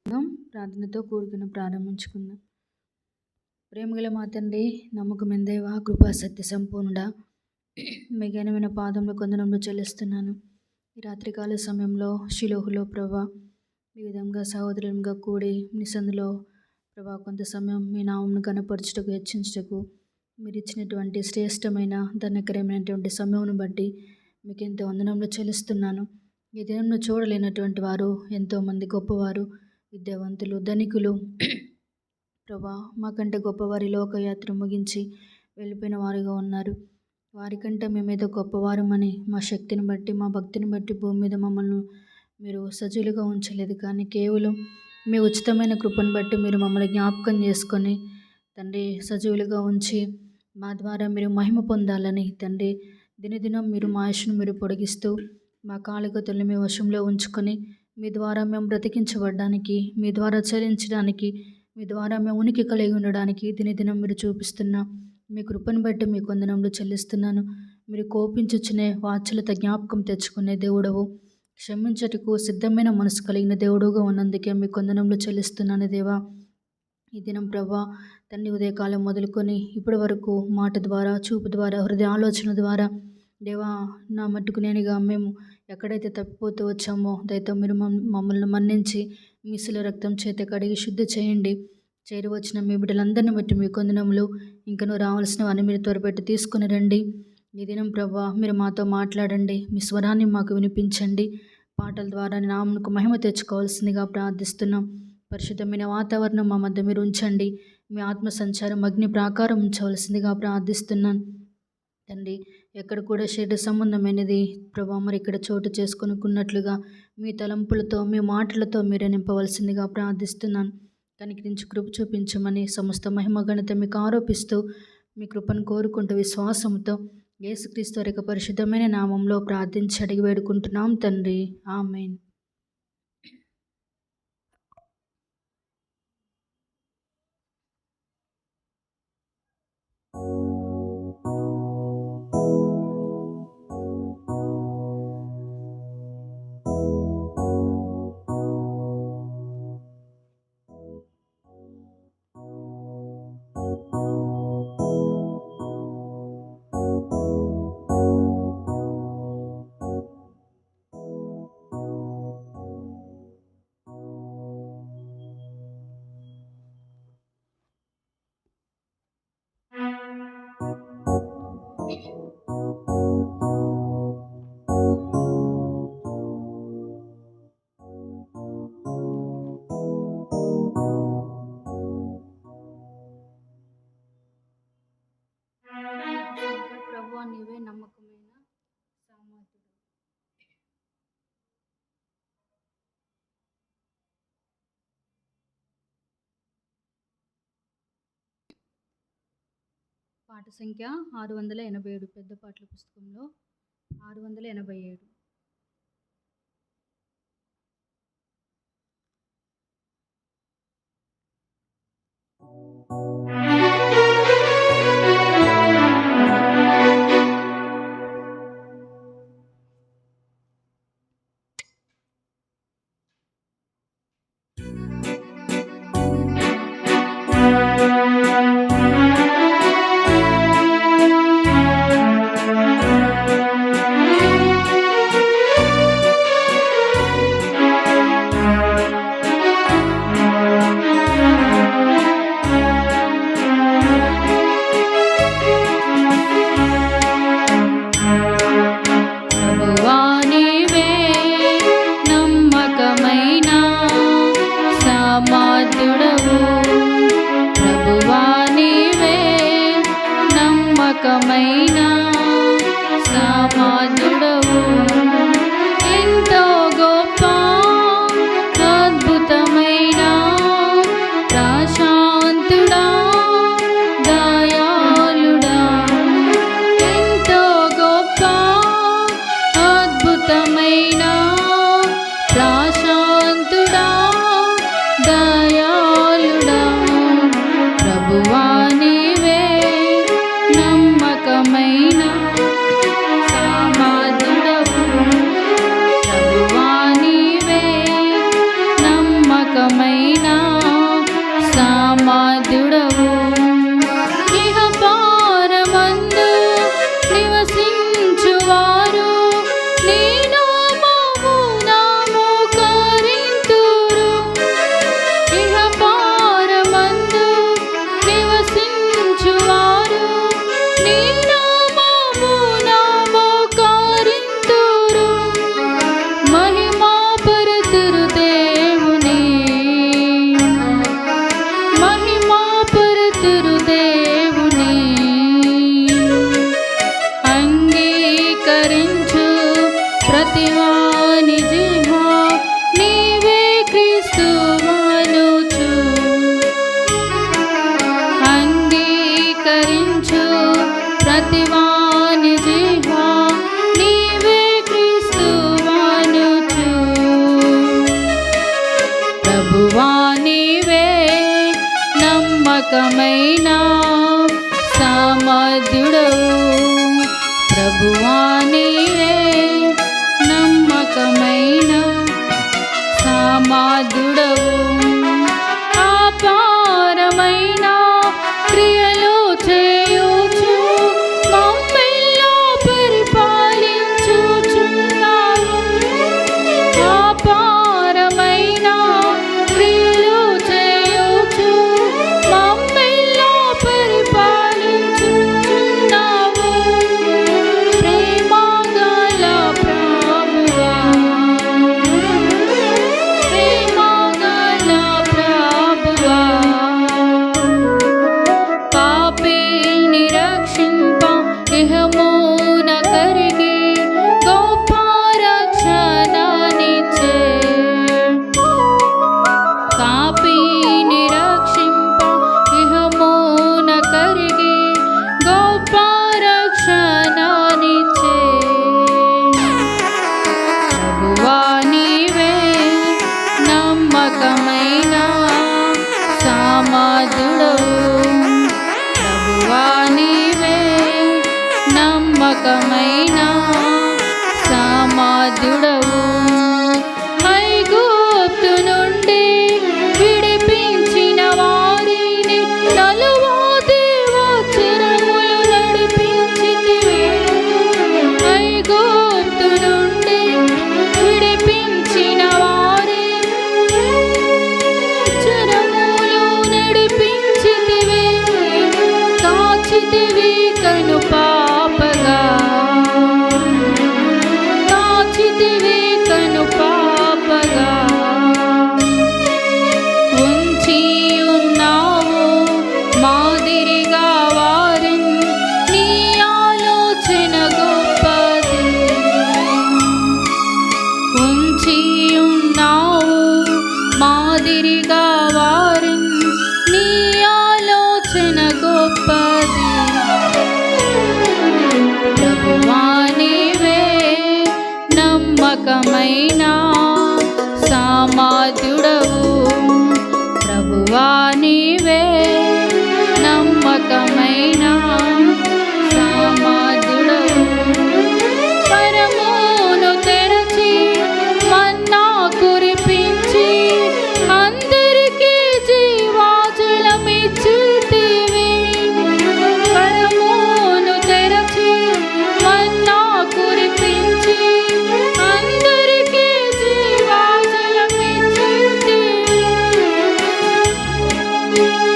ప్రార్థనతో కూడుకుని ప్రారంభించుకుందాం. ప్రేమగల మా తండ్రి, నమ్మకమైన దేవా, కృపా సత్య సంపూర్ణుడా, మీ ఘనమైన పాదంలో కొందనంలో చెల్లిస్తున్నాను. ఈ రాత్రికాల సమయంలో షిలోహులో ప్రభా ఈ విధంగా సహోదరులుగా కూడి మీ సందులో ప్రభా కొంత సమయం మీ నామమును కనపరచుటకు, హెచ్చించుటకు మీరు ఇచ్చినటువంటి శ్రేష్టమైన ధన్యకరమైనటువంటి సమయమును బట్టి మీకు ఎంతో వందనంలో చెల్లిస్తున్నాను. ఈ దినంలో చూడలేనటువంటి వారు ఎంతోమంది గొప్పవారు, విద్యావంతులు, ధనికులు ప్రభా మాకంటే గొప్పవారి లోకయాత్ర ముగించి వెళ్ళిపోయిన వారుగా ఉన్నారు. వారికంటే మేమేదో గొప్పవారమని మా శక్తిని బట్టి, మా భక్తిని బట్టి భూమి మీద మమ్మల్ని మీరు సజీలుగా ఉంచలేదు. కానీ కేవలం మీ ఉచితమైన కృపను బట్టి మీరు మమ్మల్ని జ్ఞాపకం చేసుకొని తండ్రి సజీవులుగా ఉంచి మా ద్వారా మీరు మహిమ పొందాలని తండ్రి దినదినం మీరు మా ఆయుష్ను మీరు పొడిగిస్తూ మా కాలిగతుల్ని మీ వశంలో ఉంచుకొని మీ ద్వారా మేము బ్రతికించబడడానికి, మీ ద్వారా చరించడానికి, మీ ద్వారా మేము ఉనికి కలిగి ఉండడానికి దినదినం మీరు చూపిస్తున్న మీ కృపను బట్టి మీ వందనములు చెల్లిస్తున్నాను. మీరు కోపించుచునే వాత్సల్యత జ్ఞాపకం తెచ్చుకునే దేవుడవు, క్షమించటకు సిద్ధమైన మనసు కలిగిన దేవుడుగా ఉన్నందుకే మీ వందనములు చెల్లిస్తున్నాను దేవా. ఈ దినం ప్రభా తండ్రి ఉదయకాలం మొదలుకొని ఇప్పటి వరకు మాట ద్వారా, చూపు ద్వారా, హృదయ ఆలోచన ద్వారా దేవా నా మట్టుకు నేనుగా మేము ఎక్కడైతే తప్పిపోతూ వచ్చామో దయతో మీరు మమ్మల్ని మన్నించి మీ శిల రక్తం చేత కడిగి శుద్ధి చేయండి. చేరి వచ్చిన మీ బిడ్డలందరిని బట్టి మీ కొందనములు ఇంకనూ రావాల్సినవన్నీ మీరు త్వరపెట్టి తీసుకుని రండి. ఈ దినం ప్రభా మీరు మాతో మాట్లాడండి, మీ స్వరాన్ని మాకు వినిపించండి. పాటల ద్వారా నామమునకు మహిమ తెచ్చుకోవాల్సిందిగా ప్రార్థిస్తున్నాం. పరిశుద్ధమైన వాతావరణం మా మధ్య మీరు ఉంచండి. మీ ఆత్మ సంచారం అగ్ని ప్రాకారం ఉంచవలసిందిగా ప్రార్థిస్తున్నాను తండ్రి. ఎక్కడ కూడా శరీర సంబంధమైనది ప్రభా మరి ఇక్కడ చోటు చేసుకొనుకున్నట్లుగా మీ తలంపులతో, మీ మాటలతో మీరే నింపవలసిందిగా ప్రార్థిస్తున్నాను. కనికరించి కృప చూపించమని సమస్త మహిమ ఘనత మీకు ఆరోపిస్తూ మీ కృపను కోరుకుంటూ విశ్వాసంతో యేసుక్రీస్తు వారి యొక్క పరిశుద్ధమైన నామంలో ప్రార్థించి అడిగి వేడుకుంటున్నాం తండ్రి, ఆమేన్. ప్రభువా నీవే నమ్మకమైన సామర్థ్యుడు. పాట సంఖ్య 687, పెద్ద పాటల పుస్తకంలో 687. నీ నామమున మోకరింతురు. ఇహపరమందు నివసించువారు నీ నామమున మోకరింతురు. మహిమా పరతురు దేవుని, మహిమా పరతురు దేవుని. అంగీకరించు ప్రతివాని జిహ్వా నీవే క్రీస్తువనుచు. అంగీకరించు ప్రతివాని జిహ్వా నీవే క్రీస్తువనుచు. ప్రభువా నీవే నమ్మకమైన సామర్థ్యుడవు. ప్రభువా నీవే నమ్మకమైన సామర్థ్యుడవు. అపారమైన క్రియలు చేయుచు మమ్మెల్లా పరిపాలించుచున్నావు. అపారమైన క్రియలు చేయుచు మమ్మెల్లా పరిపాలించుచున్నావు. ప్రేమగల ప్రభువా, ప్రేమగల ప్రభువా, పాపిని రక్షింప ఇహమున కరిగి గొప్ప రక్షణనిచ్చే. పాపిని రక్షింప ఇహమున కరిగి గొప్ప రక్షణనిచ్చే. ప్రభువా నీవే నమ్మకమైన సామర్థ్యుడవు. ప్రభువా నీవే నమ్మకమైన సామర్థ్యుడవు. ఐగుప్తు నుండి విడిపించిన వారిని నలువది వత్సరములు నడిపించితివి. ఐగుప్తు నుండి విడిపించిన వారిని వత్సరములు నడిపించితివి. కాచితివి కను పాపగా, కాచితివి కను పాపగా. ఉంచి ఉన్నావు మాదిరిగా వారిన్ నీ ఆలోచన గొప్పది. ఉంచి ఉన్నావు మాదిరిగా వారిన్ నీ ఆలోచన గొప్పది. ప్రభువా నీవే నమ్మకమైన సామర్థ్యుడవు. ప్రభువా నీవే నమ్మకమైన సామర్థ్యుడవు. పరమును తెరచి మన్నా కురిపించి అందరికీ జీవాజలమిచ్చితివి. పరమును తెరచి మన్నా కురిపించి అందరికీ జీవాజలమిచ్చితివి.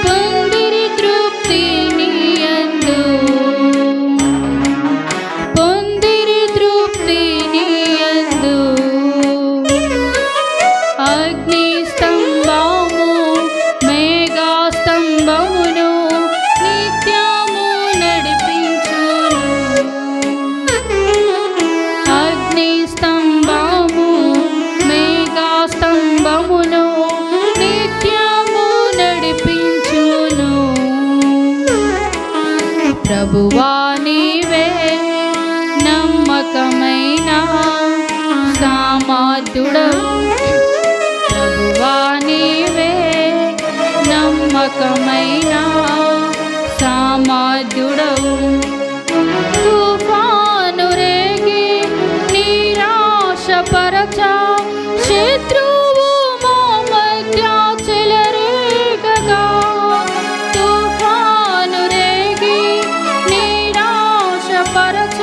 పొందిరి తృప్తి నీయందు, పొందిరి తృప్తి నీయందు. అగ్ని స్తంభము మేఘా స్తంభమును నిత్యము నడిపించును. అగ్ని స్తంభము మేఘా స్తంభమును నిత్యము నడిపించును. ప్రభువా నీవే నమ్మకమైన సామర్థ్యుడవు. ప్రభువా నీవే నమ్మకమైన సామర్థ్యుడవు. తుఫాను రేగి నిరాశపరచ శత్రువు మా మధ్య చెలరేగగా. తుఫాను రేగి నిరాశపరచ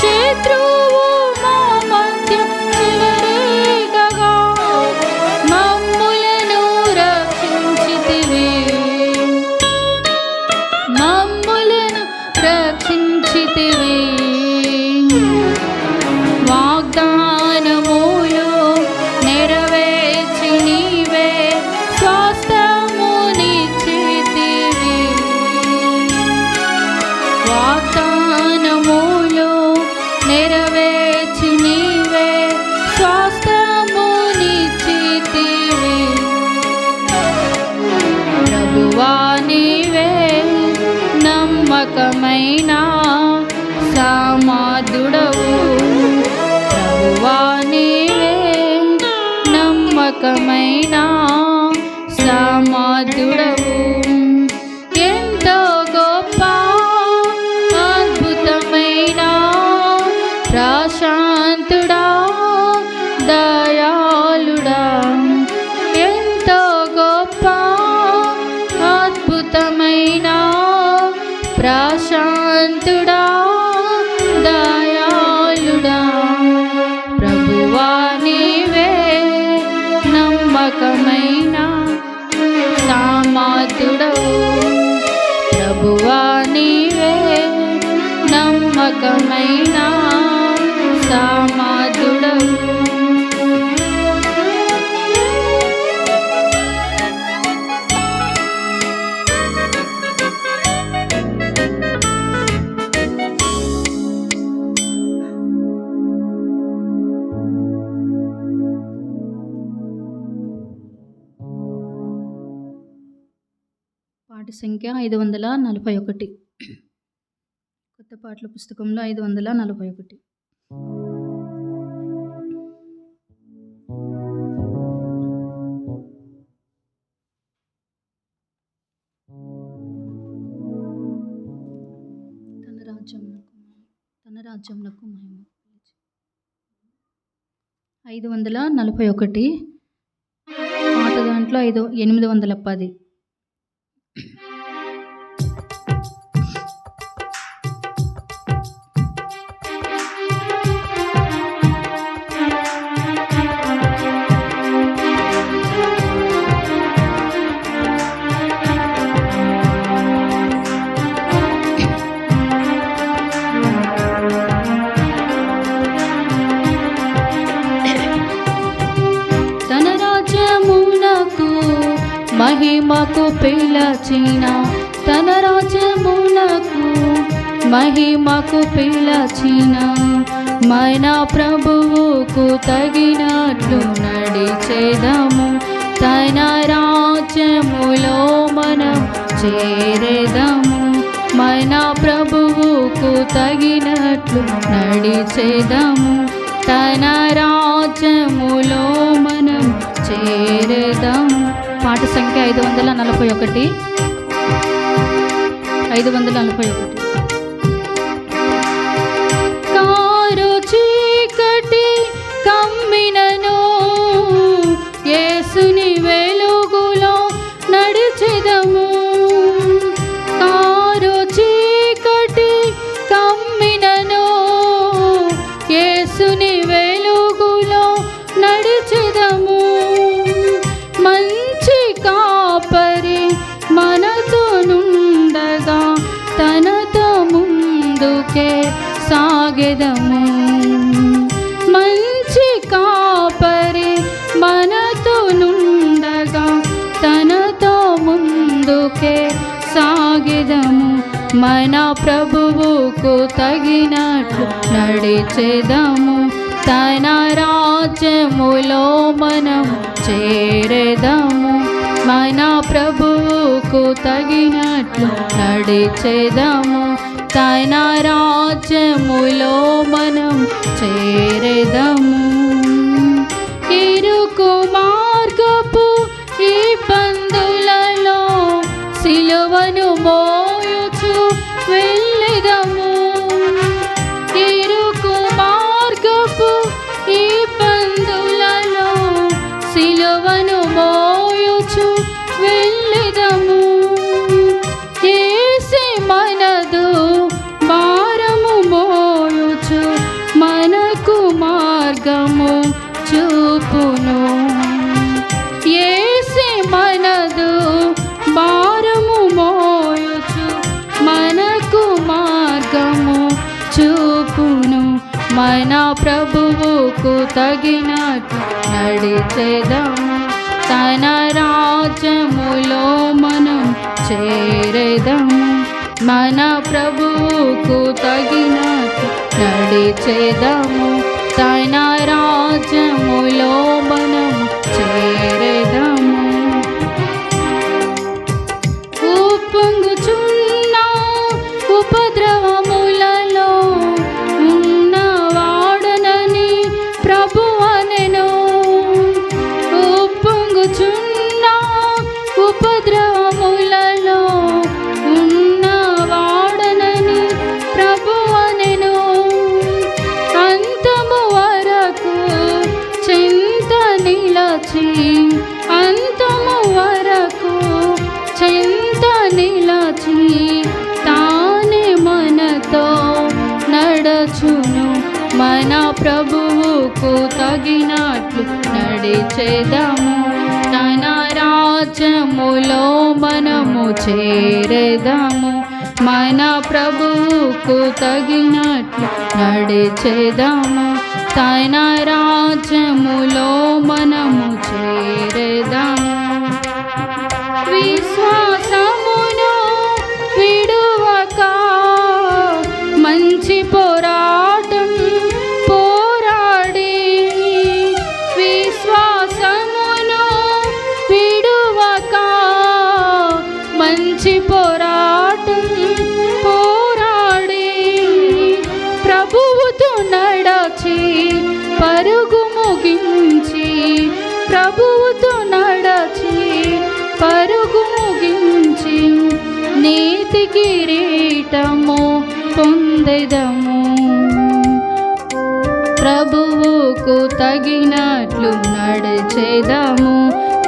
శత్రువు మా నమ్మకమైన సమర్థుడవు, ఎంతో గొప్ప అద్భుతమైన ప్రశాంతుడా దయాళుడా, ఎంతో గొప్ప అద్భుతమైన ప్రశాంతుడా దయాళుడా. ప్రభువా నీవే నమ్మకమైన సమర్థుడవు, ప్రభువా నీవే నమ్మకమైన సమర్థుడవు. పాట సంఖ్య 541. కొత్త పాటల పుస్తకంలో 541. తన రాజ్యమునకు మహిమ. 541 పాత దాంట్లో 810. మహిమకు పిలచిన, తన రాజ్యమునకు మహిమకు పిలచిన మన ప్రభువుకు తగినట్లు నడిచేదము. తన రాజ్యములో మనం చేరేదము. మన ప్రభువుకు తగినట్లు నడిచేదము. తన రాజ్యములో మనం చేరేదము. పాట సంఖ్య 541. 541. కారు చీకటి కమ్మినను యేసుని వెలుగులో నడిచెదము. కారు చీకటి కమ్మినను యేసుని వెలుగులో నడిచెదము. మంచి కాపరి మనతో నుండగా తనతో ముందుకే సాగెదము. మంచి కాపరి మనతో నుండగా తనతో ముందుకే సాగెదము. మన ప్రభువుకు తగినట్లు నడిచెదము. తన రాజ్యములో మనం చేరేదము. మన ప్రభువుకు తగినట్లు నడిచెదము. తన రాజ్యములో మనం చేరేదము. ఇరుకు మార్గపు ఈ పందులలో సిలువను మోయుచు వెళ్ళెదము. ఇరుకు మార్గపు ఈ పందులలో సిలువను మోయుచు వెళ్ళెదము. యేసే మనదు భారము మోయుచు మనకు మార్గము చూపును. యేసే మనదు భారము మోయుచు మనకు మార్గము చూపును. మన ప్రభువుకు తగినట్లు నడిచెదము. తన రాజ్యములో మనం చేరేదము. మన ప్రభువుకు తగినట్లు నడిచెదము. తన రాజ్యములో మనం చేరేదము. ఉప్పొంగుచున్న ఉపద్రవములలో ఉన్నవాడనని ప్రభువనెను. మన ప్రభువుకు తగినట్లు నడిచేదము. తన రాజ్యములో మనము చేరేదము. మన ప్రభువుకు తగినట్లు నడిచేదము. తన రాజ్యములో మనము చేరేదము. విశ్వాసమును విడువక మంచి పోరాటం పోరాడి, విశ్వాసమును విడువక మంచి పోరాటం పోరాడి, ప్రభువుతో నడచి పరుగు ముగించి, ప్రభువుతో నడచి పరుగు ముగించి నీతి కిరీటము పొందెదము. ప్రభువుకు తగినట్లు నడిచేదము.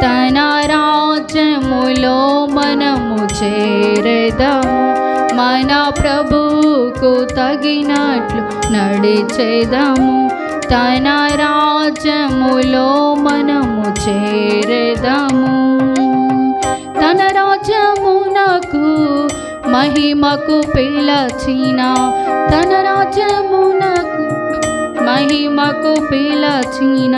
తన రాజ్యములో మనము చేరేదము. మన ప్రభువుకు తగినట్లు నడిచేదము. తన రాజ్యములో మనము చేరేదము. తన రాజ్యమునకు మహిమకు పిలచిన, తన రాజ్యమునకు మహిమకు పిలచిన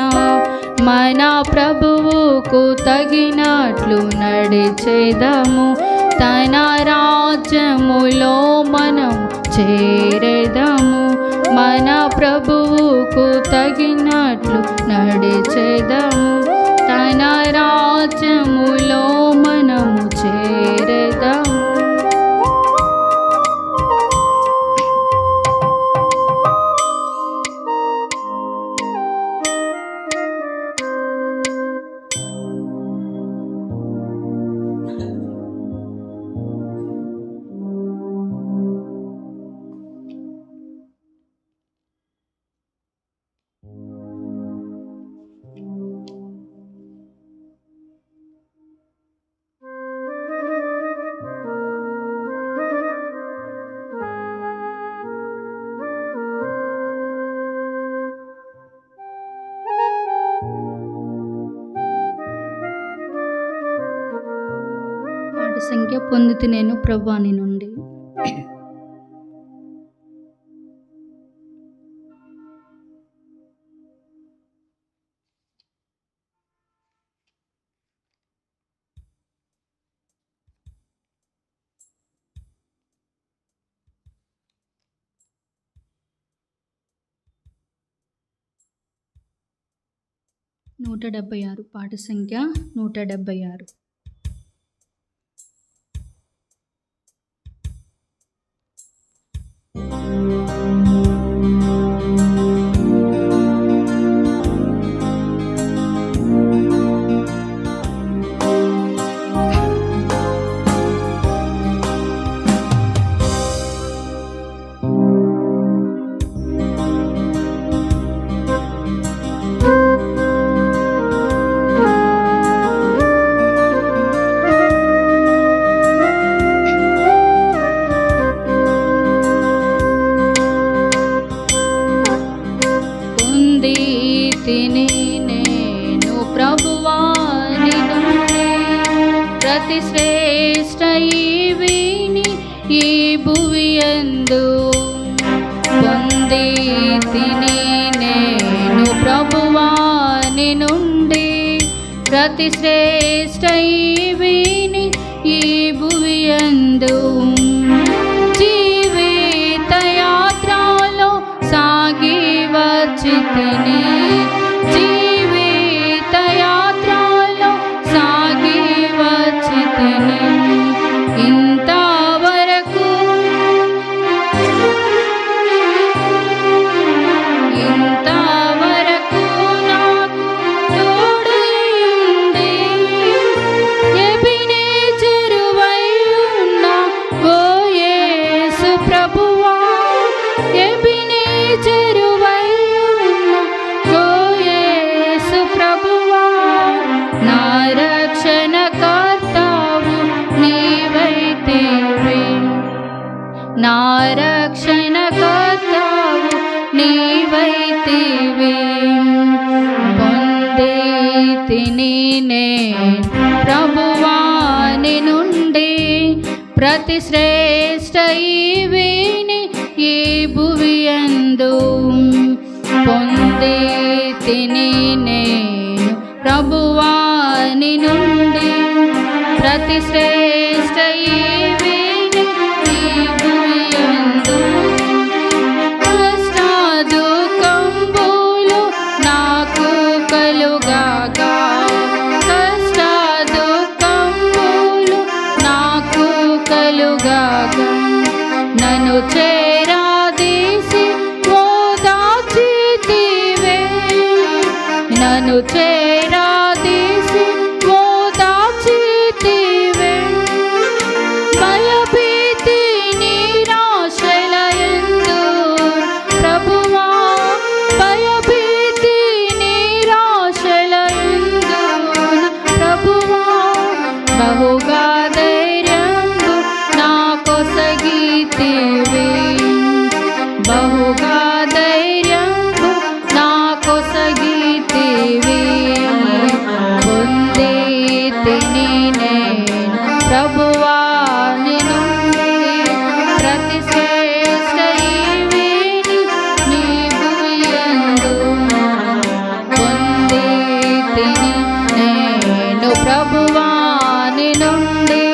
మన ప్రభువుకు తగినట్లు నడిచేదము. తన రాజ్యములో మనం చేరేదము. మన ప్రభువుకు తగినట్లు నడిచేదము. తన రాజ్యములో మనము చేరేదము. సంఖ్య పొందితి నేను ప్రభువాని నుండి. నూట 76 పాట సంఖ్య 176. అతి శ్రేష్ఠ ఈవిని ఈ భువియందు పొందితిని నేను ప్రభువాని నుండి. ప్రతి శ్రేష్ఠ ఈవిని ఈ భువియందు జీవిత యాత్రలో సాగి వచ్చితిని. జీవిత యాత్రలో సాగి వచ్చితిని. ఇంతవరకు నాకు తోడైంది. ఎబినేజరువై ఉన్న ఓ యేసు ప్రభువా, ఎబినేజరువై ఉన్న ఓ యేసు ప్రభువా, నా రక్షణకర్తావు నీవైతివి. నా రక్షణకర్తావు నీవై ప్రతి శ్రేష్ఠ ఈవిని ఈ భువియందు పొంది తిని నేను ప్రభువాని నుండి. ప్రతి శ్రేష్ఠ ఈవిని ఈ భువియందు కష్ట దుఃఖంబులు నాకు కలుగాక, కష్ట దుఃఖంబులు నాకు కలుగాక, నన్ను చేరాదీసి ఓదార్చితివే, నన్ను చేరాదీసి ఓదార్చితివే. భయభీతి నిరాశలయందు ప్రభువా, భయభీతి నిరాశలయందు ప్రభువా, బహుగా ధైర్యంబు నాకొసగితివి, బహుగా ధైర్యంబు నాకొసగితివి. పొంది తిని నేను ప్రభువాని నుండి. ప్రతి శ్రేష్ఠ ఈవిని నీ భువియందు పొంది తిని నేను ప్రభువాని నుండి.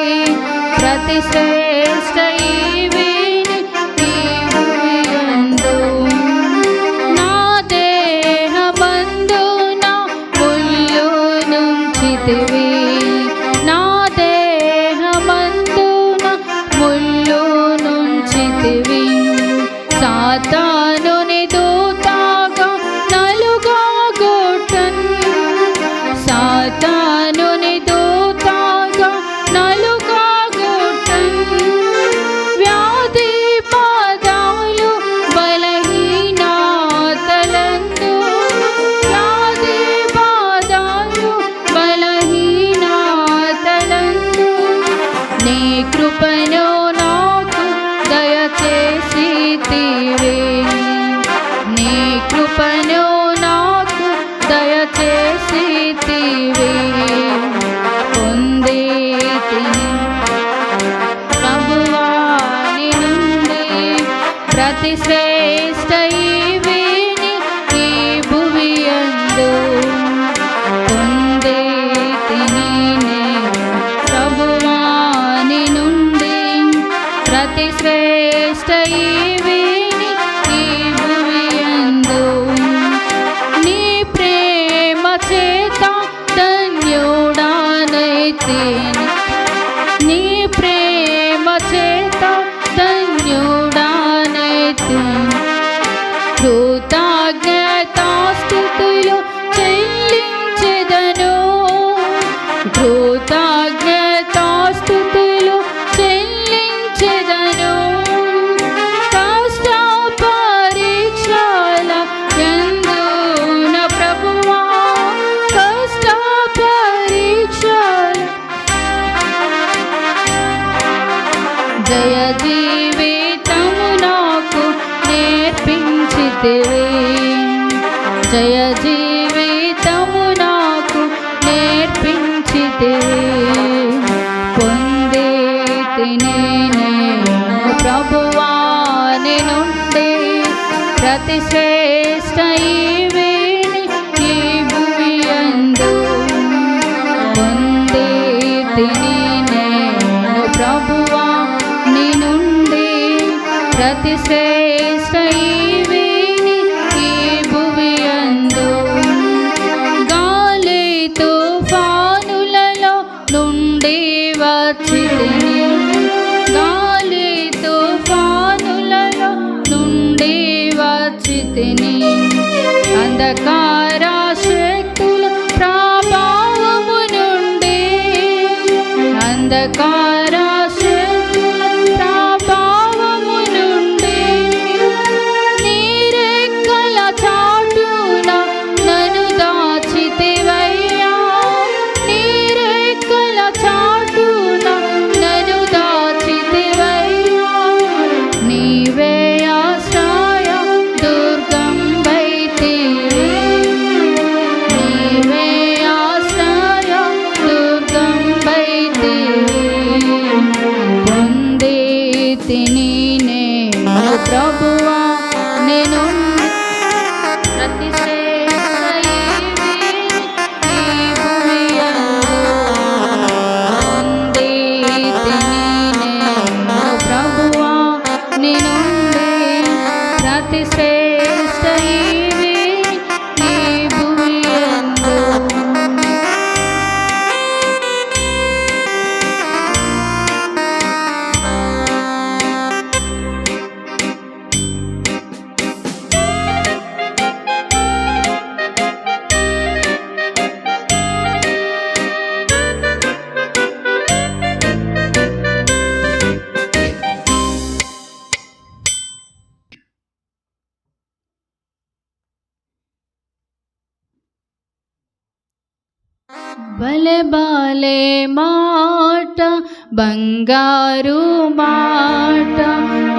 ప్రతి శ్రేష్ఠ ఈవిని నీ భువియందు నా దేహమందున ముళ్ళు నుంచితివి, నా దేహమందున ముళ్ళు నుంచితివి. సాతానుని దూతగా నలుగగొట్టన్, సాతానుని దూతగా నలుగగొట్టన్. వ్యాధి పాదాలు బలహీనతలందు, వ్యాధి పాదాలు బలహీనతలందు నీ కృపను నాకు దయచేసితివే, నీ కృపను నాకు దయచేసితివే. పొంది తిని ప్రభువాని నుండి. ప్రతి శ్రేష్ఠ ఈవిని ఈ భువియందు పొంది తిని నేను ప్రభువాని నుండి. ప్రతి శ్రేష్ఠ ఈవిని ఈ భువియందు నీ ప్రేమ చేత ధన్యుడానైతిని, నీ ప్రేమ చేత ధన్యుడానైతిని. కృతజ్ఞతాస్తుతులు చెల్లించెదను, కృతజ్ఞతాస్తుతులు చెల్లించెదను. కష్ట పరీక్షల యందున ప్రభువా, కష్ట పరీక్షల జయ జీవితము నాకు నేర్పించితివి, జయ జీవితము నాకు నేర్పించితివి. పొంది తిని నేను ప్రభువాని నుండి. ప్రతి శ్రేష్ఠ ఈవిని ఈ భువియందు పొంది తిని నేను ప్రభువాని నుండి. ప్రతి శ్రేష్ఠ ఈవిని ఈ భువియందు గాలి తుఫానులలో నుండి వచ్చితిని, గాలి తుఫానులలో నుండి వచ్చితిని. ప్రభువా నేను ప్రతి శ్రేష్ఠ ఈ భూమియందు పొందితిని నేను. ప్రభువా నేనుండి ప్రతి శ్రేష్ఠ ఈ భూమియందు. భలే బాలే మాట, బంగారు మాట,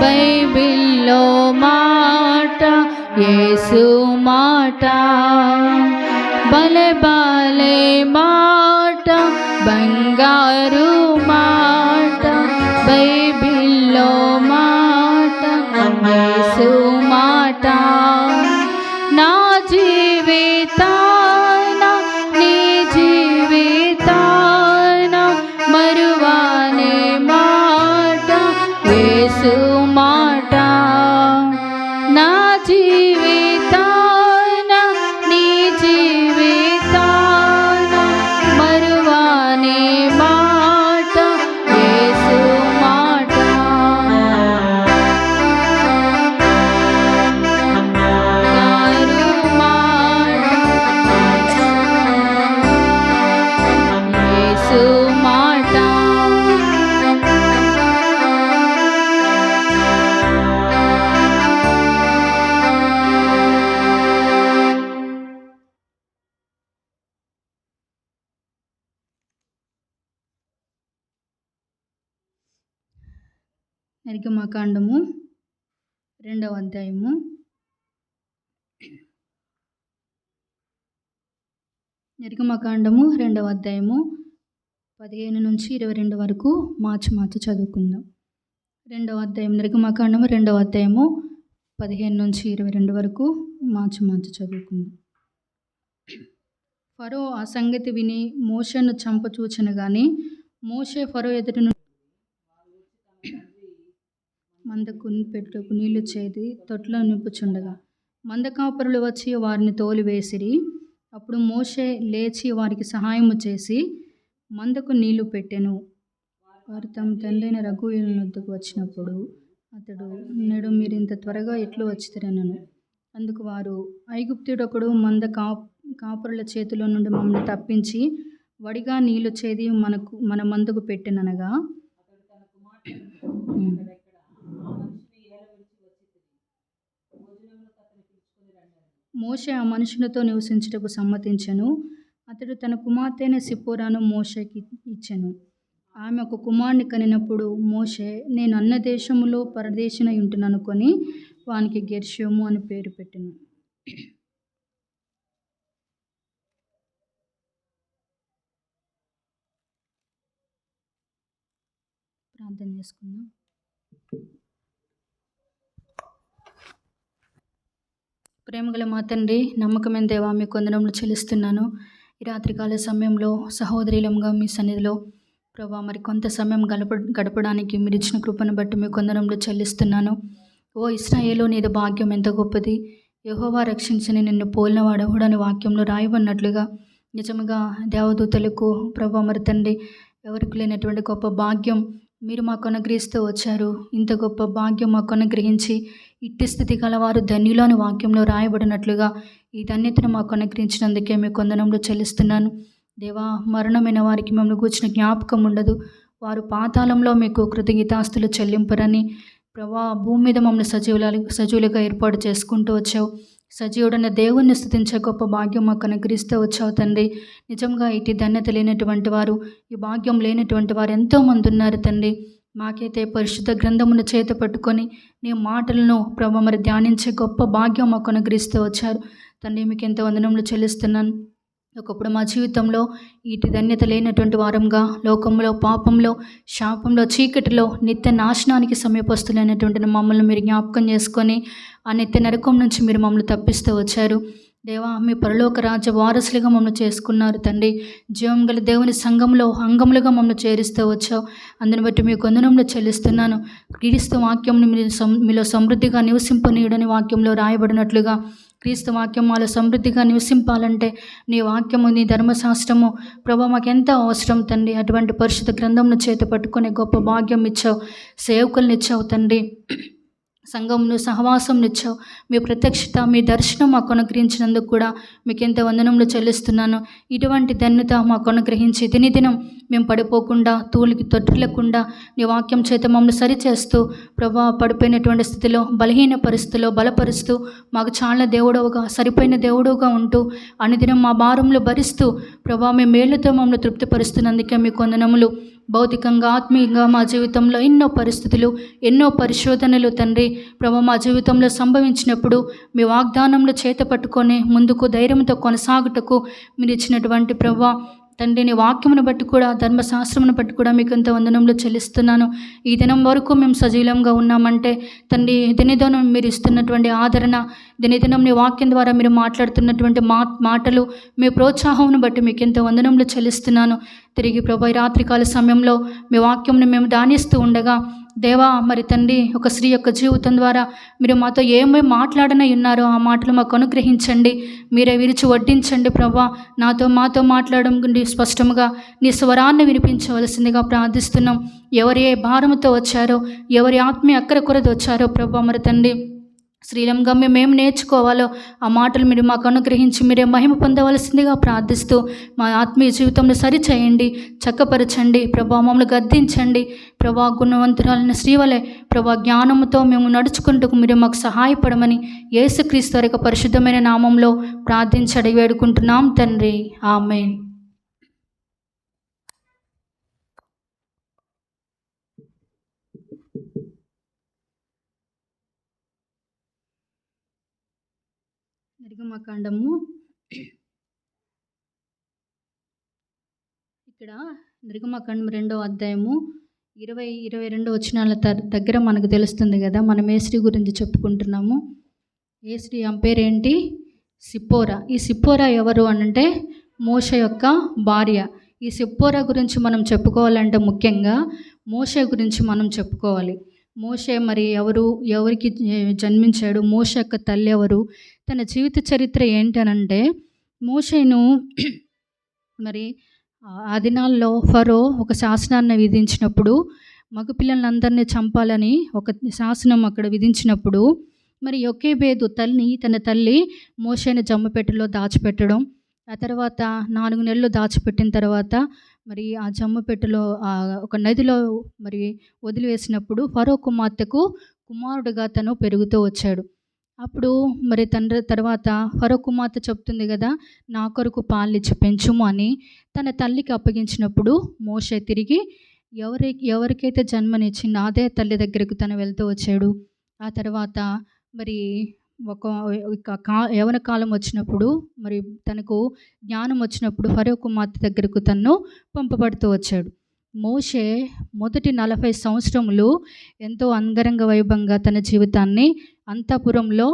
బైబిల్లో మాట, యేసు మాట. భలే బాలే మాట, బంగారు మాట, బైబిల్లో మాట, యేసు మాట. నా జీవితాన నీ జీవితాన మరువానే మాట, యేసు మాట. నా జీవితాన నీ జీవితాన మరువానే మాట, యేసు మాట. యేసు మాట. నిర్గమకాండము 2వ అధ్యాయము 15 నుంచి 22 వరకు మార్చి చదువుకుందాం. 2వ అధ్యాయం నిర్గమకాండము 2వ అధ్యాయము 15 నుంచి 22 వరకు మార్చి చదువుకుందాం. ఫరో ఆ సంగతి విని మోషేను చంపచూచెను గాని మోషే ఫరో ఎదుట మందకు పెట్టుకు నీళ్లు చేది తొట్లో నింపుచుండగా మందకాపరులు వచ్చి వారిని తోలివేసిరి. అప్పుడు మోషే లేచి వారికి సహాయము చేసి మందకు నీళ్లు పెట్టెను. వారు తమ తండ్రైన రఘువేలు వద్దకు వచ్చినప్పుడు అతడు, నేడు మీరు ఇంత త్వరగా ఎట్లు వచ్చిరనను. అందుకు వారు, ఐగుప్తుడొకడు మంద కాపరుల చేతిలో నుండి మమ్మల్ని తప్పించి వడిగా నీళ్లు చేది మన మందకు పెట్టెననగా, మోషే ఆ మనుషునితో నివసించుటకు సమ్మతించెను. అతడు తన కుమార్తెన సిప్పోరాను మోషేకి ఇచ్చెను. ఆమె ఒక కుమారుని కనినప్పుడు మోషే, నేను అన్న దేశములో పరదేశినై ఉంటుననుకొని వానికి గెర్షోము అని పేరు పెట్టెను. ప్రార్థన చేసుకుందాం. ప్రేమగల మా తండ్రి, నమ్మకమైన దేవా, మీ కొందనములు చెల్లిస్తున్నాను. ఈ రాత్రికాల సమయంలో సహోదరులంగా మీ సన్నిధిలో ప్రభా మరి కొంత సమయం గడపడానికి మీరు ఇచ్చిన కృపను బట్టి మీ కొందనములు చెల్లిస్తున్నాను. ఓ ఇశ్రాయేలు, నీది భాగ్యం ఎంత గొప్పది. యెహోవా రక్షించని నిన్ను పోలినవాడెవడు అని వాక్యంలో రాయబడినట్లుగా నిజంగా దేవదూతలకు ప్రభా మరి తండ్రి ఎవరికి లేనటువంటి గొప్ప భాగ్యం మీరు మాకు అనుగ్రహిస్తూ వచ్చారు. ఇంత గొప్ప భాగ్యం మాకు అనుగ్రహించి ఇట్టి స్థితి గలవారు ధన్యులు అని వాక్యంలో రాయబడినట్లుగా ఈ ధన్యతను మాకు అనుగ్రహించినందుకే మీ కొందనంలో చెల్లిస్తున్నాను. దేవా, మరణమైన వారికి మమ్మల్ని కూర్చిన జ్ఞాపకం ఉండదు. వారు పాతాళంలో మీకు కృతజ్ఞతాస్తులు చెల్లింపరని ప్రభా భూమి మీద మమ్మల్ని సజీవులుగా ఏర్పాటు చేసుకుంటూ వచ్చావు. సజీవుడైన దేవుణ్ణి స్తుతించే గొప్ప భాగ్యం మాకు అనుగ్రహిస్తూ వచ్చావు తండ్రి. నిజంగా ఇటు ధన్యత లేనటువంటి వారు, ఈ భాగ్యం లేనటువంటి వారు ఎంతోమంది ఉన్నారు తండ్రి. మాకైతే పరిశుద్ధ గ్రంథమును చేత పట్టుకొని నీ మాటలను ప్రభా మరి ధ్యానించే గొప్ప భాగ్యం మాకు అనుగ్రహిస్తూ వచ్చారు తండ్రి. మీకు ఎంతో వందనములు చెల్లిస్తున్నాను. ఒకప్పుడు మా జీవితంలో ఇటు ధన్యత లేనటువంటి వారంగా లోకంలో, పాపంలో, శాపంలో, చీకటిలో నిత్య నాశనానికి సమీపస్తులైనటువంటి మమ్మల్ని మీరు జ్ఞాపకం చేసుకొని ఆ నిత్య నరకం నుంచి మీరు మమ్మల్ని తప్పిస్తూ వచ్చారు. దేవా, మీ పరలోక రాజ్య వారసులుగా మమ్మల్ని చేసుకున్నారు తండ్రి. జీవం గల దేవుని సంఘంలో అంగములుగా మమ్మల్ని చేరుస్తూ వచ్చావు. అందుని బట్టి మీ వందనములు చెల్లిస్తున్నాను. క్రీస్తు వాక్యంని మీలో సమృద్ధిగా నివసింపనీయుడని వాక్యంలో రాయబడినట్లుగా క్రీస్తు వాక్యం మాలో సమృద్ధిగా నివసింపాలంటే నీ వాక్యము, నీ ధర్మశాస్త్రము ప్రభా మాకు ఎంత అవసరం తండ్రి. అటువంటి పరిశుద్ధ గ్రంథంను చేత పట్టుకునే గొప్ప భాగ్యం ఇచ్చావు. సేవకుల్ని ఇచ్చావు తండ్రి. సంఘంను సహవాసంను ఇచ్చావు. మీ ప్రత్యక్షత, మీ దర్శనం మాకు అనుగ్రహించినందుకు కూడా మీకు ఎంత వందనములు చెల్లిస్తున్నాను. ఇటువంటి ధన్యత మాకు అనుగ్రహించి దినదినం మేము పడిపోకుండా, తూలికి తొట్టిల్లకుండా నీ వాక్యం చేత మమ్మల్ని సరిచేస్తూ ప్రభా పడిపోయినటువంటి స్థితిలో, బలహీన పరిస్థితిలో బలపరుస్తూ మాకు చాలా దేవుడవుగా, సరిపోయిన దేవుడుగా ఉంటూ అనుదినం మా భారంలో భరిస్తూ ప్రభా మీ మేళ్లతో మమ్మల్ని తృప్తిపరుస్తున్నందుకే మీకు వందనములు. భౌతికంగా, ఆత్మీయంగా మా జీవితంలో ఎన్నో పరిస్థితులు, ఎన్నో పరిశోధనలు తండ్రి ప్రభా మా జీవితంలో సంభవించినప్పుడు మీ వాగ్దానంలో చేత పట్టుకొని ముందుకు ధైర్యంతో కొనసాగుటకు మీరు ఇచ్చినటువంటి ప్రభా తండ్రి నీ వాక్యమును బట్టి కూడా, ధర్మశాస్త్రమును బట్టి కూడా మీకు ఎంత వందనంలో చెల్లిస్తున్నాను. ఈ దినం వరకు మేము సజీవంగా ఉన్నామంటే తండ్రి దినదినం మీరు ఇస్తున్నటువంటి ఆదరణ, దినదినం నీ వాక్యం ద్వారా మీరు మాట్లాడుతున్నటువంటి మాటలు, మీ ప్రోత్సాహంను బట్టి మీకు ఎంత వందనంలో చెల్లిస్తున్నాను. తిరిగి ప్రభా రాత్రికాల సమయంలో మీ వాక్యంని మేము ధ్యానిస్తూ ఉండగా దేవా మరి తండ్రి ఒక స్త్రీ యొక్క జీవితం ద్వారా మీరు మాతో ఏమేమి మాట్లాడనై ఉన్నారో ఆ మాటలు మాకు అనుగ్రహించండి. మీరే విరిచి వడ్డించండి ప్రభా. మాతో మాట్లాడడం స్పష్టంగా నీ స్వరాన్ని వినిపించవలసిందిగా ప్రార్థిస్తున్నాం. ఎవరు ఏ భారముతో వచ్చారో, ఎవరి ఆత్మీయ అక్కర కొరత వచ్చారో ప్రభా మరి తండ్రి శ్రీలంగా మేము నేర్చుకోవాలో ఆ మాటలు మీరు మాకు అనుగ్రహించి మీరే మహిమ పొందవలసిందిగా ప్రార్థిస్తూ మా ఆత్మీయ జీవితంలో సరిచేయండి, చక్కపరచండి ప్రభా. మమ్మల్ని గద్దించండి ప్రభా. గుణవంతురాలైన శ్రీవలే ప్రభా జ్ఞానంతో మేము నడుచుకుంటూ మీరు మాకు సహాయపడమని యేసుక్రీస్తు వారి యొక్క పరిశుద్ధమైన నామంలో ప్రార్థించడి వేడుకుంటున్నాం తండ్రి. ఆమేన్. నిర్గమకాండము ఇక్కడ నిర్గమకాండం 2వ అధ్యాయము 22 వచనాల దగ్గర మనకు తెలుస్తుంది కదా. మనం ఏస్త్రీ గురించి చెప్పుకుంటున్నాము. ఏస్త్రీ ఆమె పేరేంటి? సిప్పోరా. ఈ సిప్పోరా ఎవరు అనంటే మోషే యొక్క భార్య. ఈ సిప్పోరా గురించి మనం చెప్పుకోవాలంటే ముఖ్యంగా మోషే గురించి మనం చెప్పుకోవాలి. మోషే మరి ఎవరికి జన్మించాడు, మోషే యొక్క తల్లి ఎవరు, తన జీవిత చరిత్ర ఏంటనంటే మోషేను మరి ఆ దినాల్లో ఫరో ఒక శాసనాన్ని విధించినప్పుడు మగపిల్లలందరినీ చంపాలని ఒక శాసనం అక్కడ విధించినప్పుడు మరి యొకేబేదు తన తల్లి మోషేని జమ్మపెట్టెలో దాచిపెట్టడం, ఆ తర్వాత 4 నెలలు దాచిపెట్టిన తర్వాత మరి ఆ జమ్మపెట్టెలో ఒక నదిలో మరి వదిలివేసినప్పుడు ఫరో కుమార్తెకు కుమారుడుగా తను పెరుగుతూ వచ్చాడు. అప్పుడు మరి తర్వాత ఫరో కుమార్తె చెప్తుంది కదా, నా కొరకు పాలిచ్చి పెంచుము అని తన తల్లికి అప్పగించినప్పుడు మోషే తిరిగి ఎవరికైతే జన్మనిచ్చిందో అదే తల్లి దగ్గరకు తను వెళ్తూ వచ్చాడు. ఆ తర్వాత మరి యవన కాలం వచ్చినప్పుడు మరి తనకు జ్ఞానం వచ్చినప్పుడు ఫరో కుమార్తె దగ్గరకు తను పంపబడుతూ వచ్చాడు. మోషే మొదటి 40 సంవత్సరములు ఎంతో అంగరంగ వైభవంగా తన జీవితాన్ని అంతఃపురంలో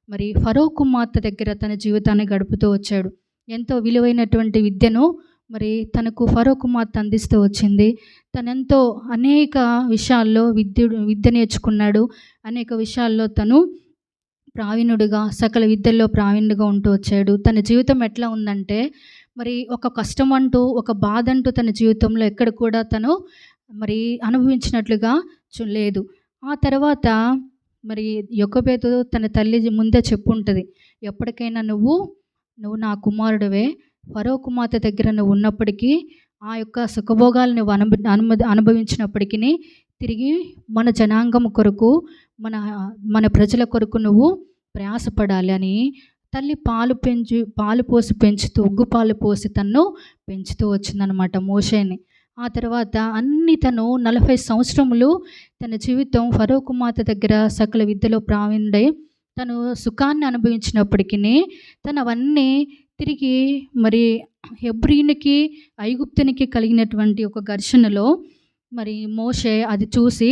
మరి ఫరో కుమార్తె దగ్గర తన జీవితాన్ని గడుపుతూ వచ్చాడు. ఎంతో విలువైనటువంటి విద్యను మరి తనకు ఫరో కుమార్తె అందిస్తూ వచ్చింది. తనెంతో అనేక విషయాల్లో విద్య నేర్చుకున్నాడు. అనేక విషయాల్లో తను ప్రావీణుడిగా, సకల విద్యల్లో ప్రావీణ్యుడిగా ఉంటూ వచ్చాడు. తన జీవితం ఎట్లా ఉందంటే మరి ఒక కష్టం అంటూ, ఒక బాధ అంటూ తన జీవితంలో ఎక్కడ కూడా తను మరి అనుభవించినట్లుగా లేదు. ఆ తర్వాత మరి యొకోబేదు తన తల్లి ముందే చెప్పుంటుంది, ఎప్పటికైనా నువ్వు నా కుమారుడివే, ఫరో కుమార్తె దగ్గర నువ్వు ఉన్నప్పటికీ ఆ యొక్క సుఖభోగాలు నువ్వు అనుభవించినప్పటికీ తిరిగి మన జనాంగం కొరకు, మన ప్రజల కొరకు నువ్వు ప్రయాసపడాలి అని తల్లి పాలు పోసి పెంచుతూ, ఉగ్గు పాలు పోసి తన్ను పెంచుతూ వచ్చిందనమాట మోషేని. ఆ తర్వాత తను 40 సంవత్సరములు తన జీవితం ఫరో కుమార్తె దగ్గర సకల విద్యలో ప్రావీణ్యుడై తను సుఖాన్ని అనుభవించినప్పటికీ తను అవన్నీ తిరిగి మరి హెబ్రీయునికి ఐగుప్తునికి కలిగినటువంటి ఒక ఘర్షణలో మరి మోషే అది చూసి,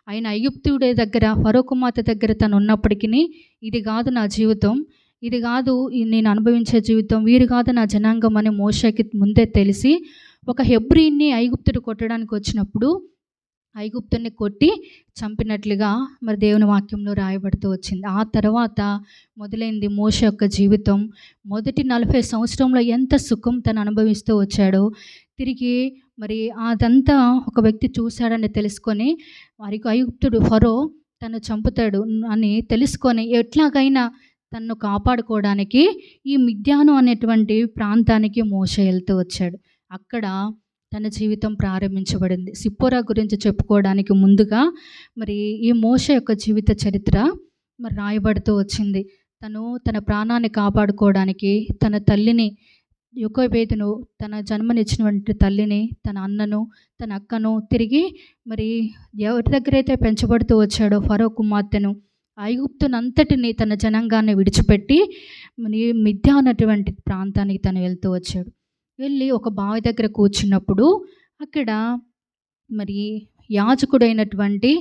ఆయన ఐగుప్తుడి దగ్గర ఫరో కుమార్తె దగ్గర తను ఉన్నప్పటికీ, ఇది కాదు నా జీవితం, ఇది కాదు నేను అనుభవించే జీవితం, వీరు కాదు నా జనాంగం అని మోషేకి ముందే తెలిసి, ఒక హెబ్రీని ఐగుప్తుడు కొట్టడానికి వచ్చినప్పుడు ఐగుప్తుని కొట్టి చంపినట్లుగా మరి దేవుని వాక్యంలో రాయబడుతూ వచ్చింది. ఆ తర్వాత మొదలైంది మోషే యొక్క జీవితం. మొదటి 40 సంవత్సరంలో ఎంత సుఖం తను అనుభవిస్తూ వచ్చాడో, తిరిగి మరి అదంతా ఒక వ్యక్తి చూశాడని తెలుసుకొని, వారికి ఐగుప్తుడు ఫరో తను చంపుతాడు అని తెలుసుకొని ఎట్లాగైనా తన్ను కాపాడుకోవడానికి ఈ మిద్యాను అనేటువంటి ప్రాంతానికి మోషే వెళ్తూ వచ్చాడు. అక్కడ తన జీవితం ప్రారంభించబడింది. సిప్పోరా గురించి చెప్పుకోవడానికి ముందుగా మరి ఈ మోషే యొక్క జీవిత చరిత్ర మరి రాయబడుతూ వచ్చింది. తను తన ప్రాణాన్ని కాపాడుకోవడానికి తన తల్లిని యోకోబేదును, తన జన్మనిచ్చినటువంటి తల్లిని, తన అన్నను, తన అక్కను తిరిగి మరి ఎవరి దగ్గరైతే పెంచబడుతూ వచ్చాడో ఫరో కుమార్తెను, ఐగుప్తునంతటిని తన జనాంగాన్ని విడిచిపెట్టి మరి మిద్యా అన్నటువంటి ప్రాంతానికి తను వెళ్తూ వచ్చాడు. వెళ్ళి ఒక బావి దగ్గర కూర్చున్నప్పుడు అక్కడ మరి యాజకుడైనటువంటి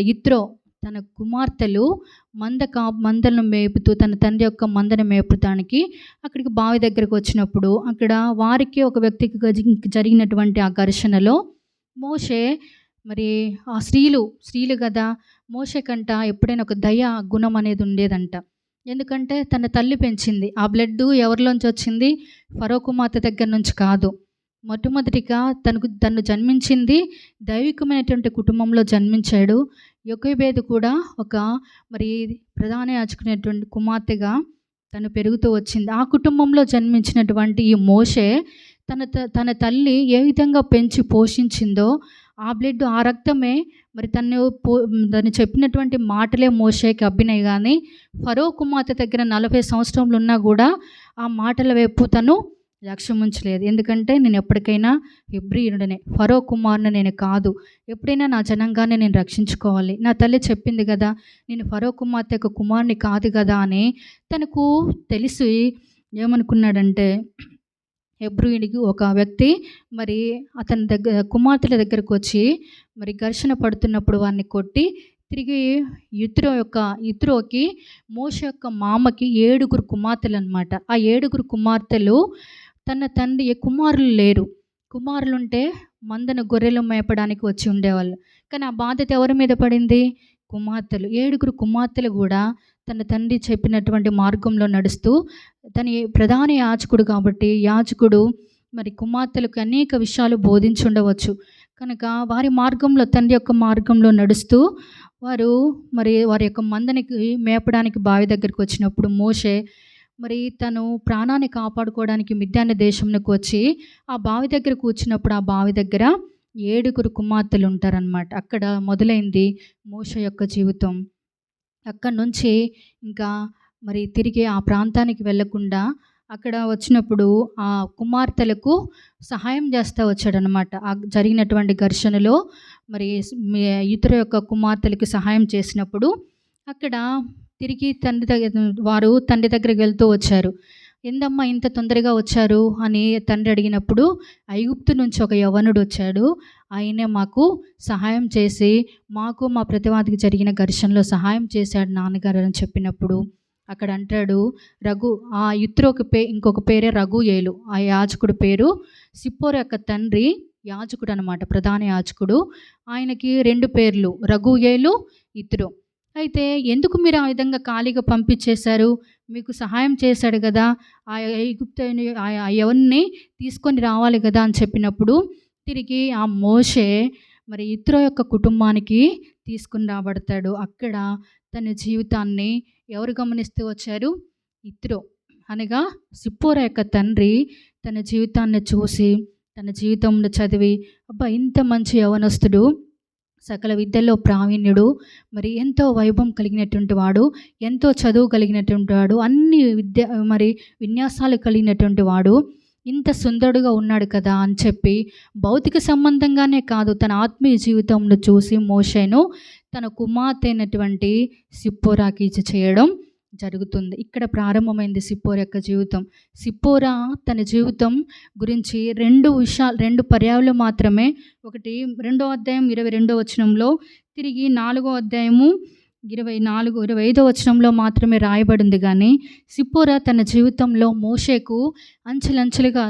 యిత్రో తన కుమార్తెలు మందలను మేపుతూ, తన తండ్రి యొక్క మందను మేపుతానికి అక్కడికి బావి దగ్గరకు వచ్చినప్పుడు, అక్కడ వారికి ఒక వ్యక్తికి జరిగినటువంటి ఆ ఘర్షణలో మోషే మరి ఆ స్త్రీలు కదా, మోషే కంట ఎప్పుడైనా ఒక దయ గుణం అనేది ఉండేదంట. ఎందుకంటే తన తల్లి పెంచింది. ఆ బ్లడ్ ఎవరిలోంచి వచ్చింది? ఫరో కుమార్తె దగ్గర నుంచి కాదు. మొట్టమొదటిగా తను జన్మించింది దైవికమైనటువంటి కుటుంబంలో జన్మించాడు. యోకోబేదు కూడా ఒక మరి ప్రధాన యాజకునేటువంటి కుమార్తెగా తను పెరుగుతూ వచ్చింది. ఆ కుటుంబంలో జన్మించినటువంటి ఈ మోషే తన తల్లి ఏ విధంగా పెంచి పోషించిందో, ఆ బ్లడ్, ఆ రక్తమే మరి తను చెప్పినటువంటి మాటలే మోషేకి అబ్బినాయి. కానీ ఫరో కుమార్తె దగ్గర 40 సంవత్సరంలో ఉన్నా కూడా ఆ మాటల వైపు తను లక్ష్యం ఉంచలేదు. ఎందుకంటే నేను ఎప్పటికైనా హెబ్రీయుడనే, ఫరో కుమారుని నేను కాదు, ఎప్పుడైనా నా జనాంగాన్ని నేను రక్షించుకోవాలి. నా తల్లి చెప్పింది కదా, నేను ఫరో కుమార్తె యొక్క కుమారుని కాదు కదా అని తనకు తెలిసి ఏమనుకున్నాడంటే, హెబ్రీయుడికి ఒక వ్యక్తి మరి అతని కుమార్తెల దగ్గరకు వచ్చి మరి ఘర్షణ పడుతున్నప్పుడు వారిని కొట్టి తిరిగి యిత్రోకి మోషే యొక్క మామకి 7 కుమార్తెలు అనమాట. ఆ 7 కుమార్తెలు తన తండ్రి కుమారులు లేరు. కుమారులుంటే మందను గొర్రెలు మేపడానికి వచ్చి ఉండేవాళ్ళు. కానీ ఆ బాధ్యత ఎవరి మీద పడింది? కుమార్తెలు. 7 కుమార్తెలు కూడా తన తండ్రి చెప్పినటువంటి మార్గంలో నడుస్తూ, తన ప్రధాన యాజకుడు కాబట్టి యాజకుడు మరి కుమార్తెలకు అనేక విషయాలు బోధించి ఉండవచ్చు కనుక వారి మార్గంలో, తండ్రి యొక్క మార్గంలో నడుస్తూ వారు మరి వారి యొక్క మందనికి మేపడానికి బావి దగ్గరికి వచ్చినప్పుడు మోషే మరి తను ప్రాణాన్ని కాపాడుకోవడానికి మిద్యాను దేశంలోకి వచ్చి ఆ బావి దగ్గర కూర్చున్నప్పుడు ఆ బావి దగ్గర 7 కుమార్తెలు ఉంటారనమాట. అక్కడ మొదలైంది మోషే యొక్క జీవితం. అక్కడి నుంచి ఇంకా మరి తిరిగి ఆ ప్రాంతానికి వెళ్ళకుండా అక్కడ వచ్చినప్పుడు ఆ కుమార్తెలకు సహాయం చేస్తూ వచ్చాడనమాట. ఆ జరిగినటువంటి ఘర్షణలో మరి ఇతర యొక్క కుమార్తెలకు సహాయం చేసినప్పుడు అక్కడ తిరిగి వారు తండ్రి దగ్గరికి వెళ్తూ వచ్చారు. ఏందమ్మా ఇంత తొందరగా వచ్చారు అని తండ్రి అడిగినప్పుడు, ఐగుప్తు నుంచి ఒక యవ్వనుడు వచ్చాడు, ఆయనే మాకు సహాయం చేసి మాకు మా ప్రతివాదికి జరిగిన ఘర్షణలో సహాయం చేశాడు నాన్నగారు అని చెప్పినప్పుడు అక్కడ అంటాడు రఘు. ఆ యిత్రోకి ఇంకొక పేరే రఘుయేలు. ఆ యాజకుడు పేరు సిప్పోరా యొక్క తండ్రి యాజకుడు అనమాట, ప్రధాన యాజకుడు. ఆయనకి 2 పేర్లు, రఘుయేలు, యిత్రో. అయితే ఎందుకు మీరు ఆ విధంగా ఖాళీగా పంపించేశారు? మీకు సహాయం చేశాడు కదా, ఆ ఐగుప్తుని ఎవరిని తీసుకొని రావాలి కదా అని చెప్పినప్పుడు తిరిగి ఆ మోషే మరి యిత్రో యొక్క కుటుంబానికి తీసుకుని రాబడతాడు. అక్కడ తన జీవితాన్ని ఎవరు గమనిస్తూ వచ్చారు? యిత్రో అనగా సిప్పోరా యొక్క తండ్రి తన జీవితాన్ని చూసి, తన జీవితంలో చదివి, అబ్బా ఇంత మంచి యవనస్తుడు, సకల విద్యల్లో ప్రావీణ్యుడు, మరి ఎంతో వైభవం కలిగినటువంటి వాడు, ఎంతో చదువు కలిగినటువంటి వాడు, అన్ని విన్యాసాలు కలిగినటువంటి వాడు, ఇంత సుందరుడుగా ఉన్నాడు కదా అని చెప్పి భౌతిక సంబంధంగానే కాదు, తన ఆత్మీయ జీవితంలో చూసి మోషేను తన కుమార్తె అయినటువంటి సిప్పోరాకి చేయడం జరుగుతుంది. ఇక్కడ ప్రారంభమైంది సిప్పోర యొక్క జీవితం. సిప్పోరా తన జీవితం గురించి 2 పర్యాయాలు మాత్రమే, ఒకటి 2వ అధ్యాయం 22వ వచనంలో, తిరిగి 4వ అధ్యాయము 25వ వచనంలో మాత్రమే రాయబడింది. కానీ సిప్పోరా తన జీవితంలో మోషేకు అంచెలంచెలుగా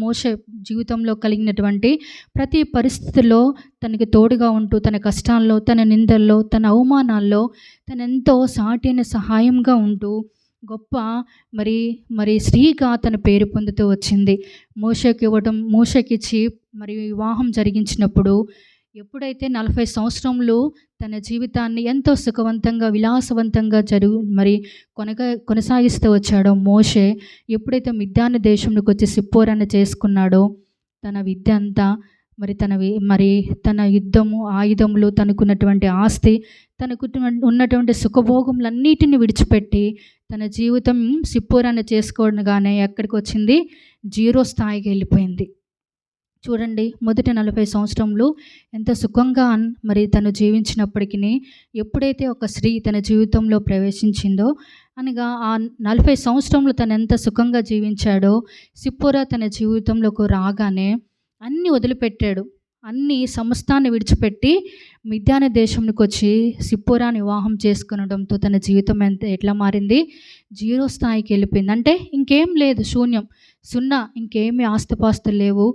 మోషే జీవితంలో కలిగినటువంటి ప్రతి పరిస్థితుల్లో తనకి తోడుగా ఉంటూ, తన కష్టాల్లో, తన నిందల్లో, తన అవమానాల్లో తనెంతో సాటిన సహాయంగా ఉంటూ గొప్ప మరి స్త్రీగా తన పేరు పొందుతూ వచ్చింది. మోషేకిచ్చి మరి వివాహం జరిగించినప్పుడు, ఎప్పుడైతే 40 సంవత్సరములు తన జీవితాన్ని ఎంతో సుఖవంతంగా, విలాసవంతంగా కొనసాగిస్తూ వచ్చాడో మోషే, ఎప్పుడైతే మిద్యాను దేశంలోకి వచ్చి సిప్పోరాను చేసుకున్నాడో, తన విద్య అంతా, తన యుద్ధము ఆయుధములు, తనకున్నటువంటి ఆస్తి, తనకు ఉన్నటువంటి సుఖభోగములన్నిటిని విడిచిపెట్టి తన జీవితం సిప్పోరాను చేసుకోగానే ఎక్కడికి వచ్చింది? 0 స్థాయికి వెళ్ళిపోయింది. చూడండి, మొదటి 40 సంవత్సరములు ఎంత సుఖంగా తను జీవించినప్పటికీ, ఎప్పుడైతే ఒక స్త్రీ తన జీవితంలో ప్రవేశించిందో, అనగా ఆ 40 సంవత్సరములు తను ఎంత సుఖంగా జీవించాడో, సిప్పోరా తన జీవితంలోకి రాగానే అన్నీ వదిలిపెట్టాడు. సమస్తాన్ని విడిచిపెట్టి మిద్యాను దేశంలోకి వచ్చి సిప్పోరాని వివాహం చేసుకునడంతో తన జీవితం ఎట్లా మారింది? 0 స్థాయికి వెళ్ళిపోయింది. అంటే ఇంకేం లేదు, శూన్యం, సున్నా, ఇంకేమీ ఆస్తిపాస్తులు లేవు.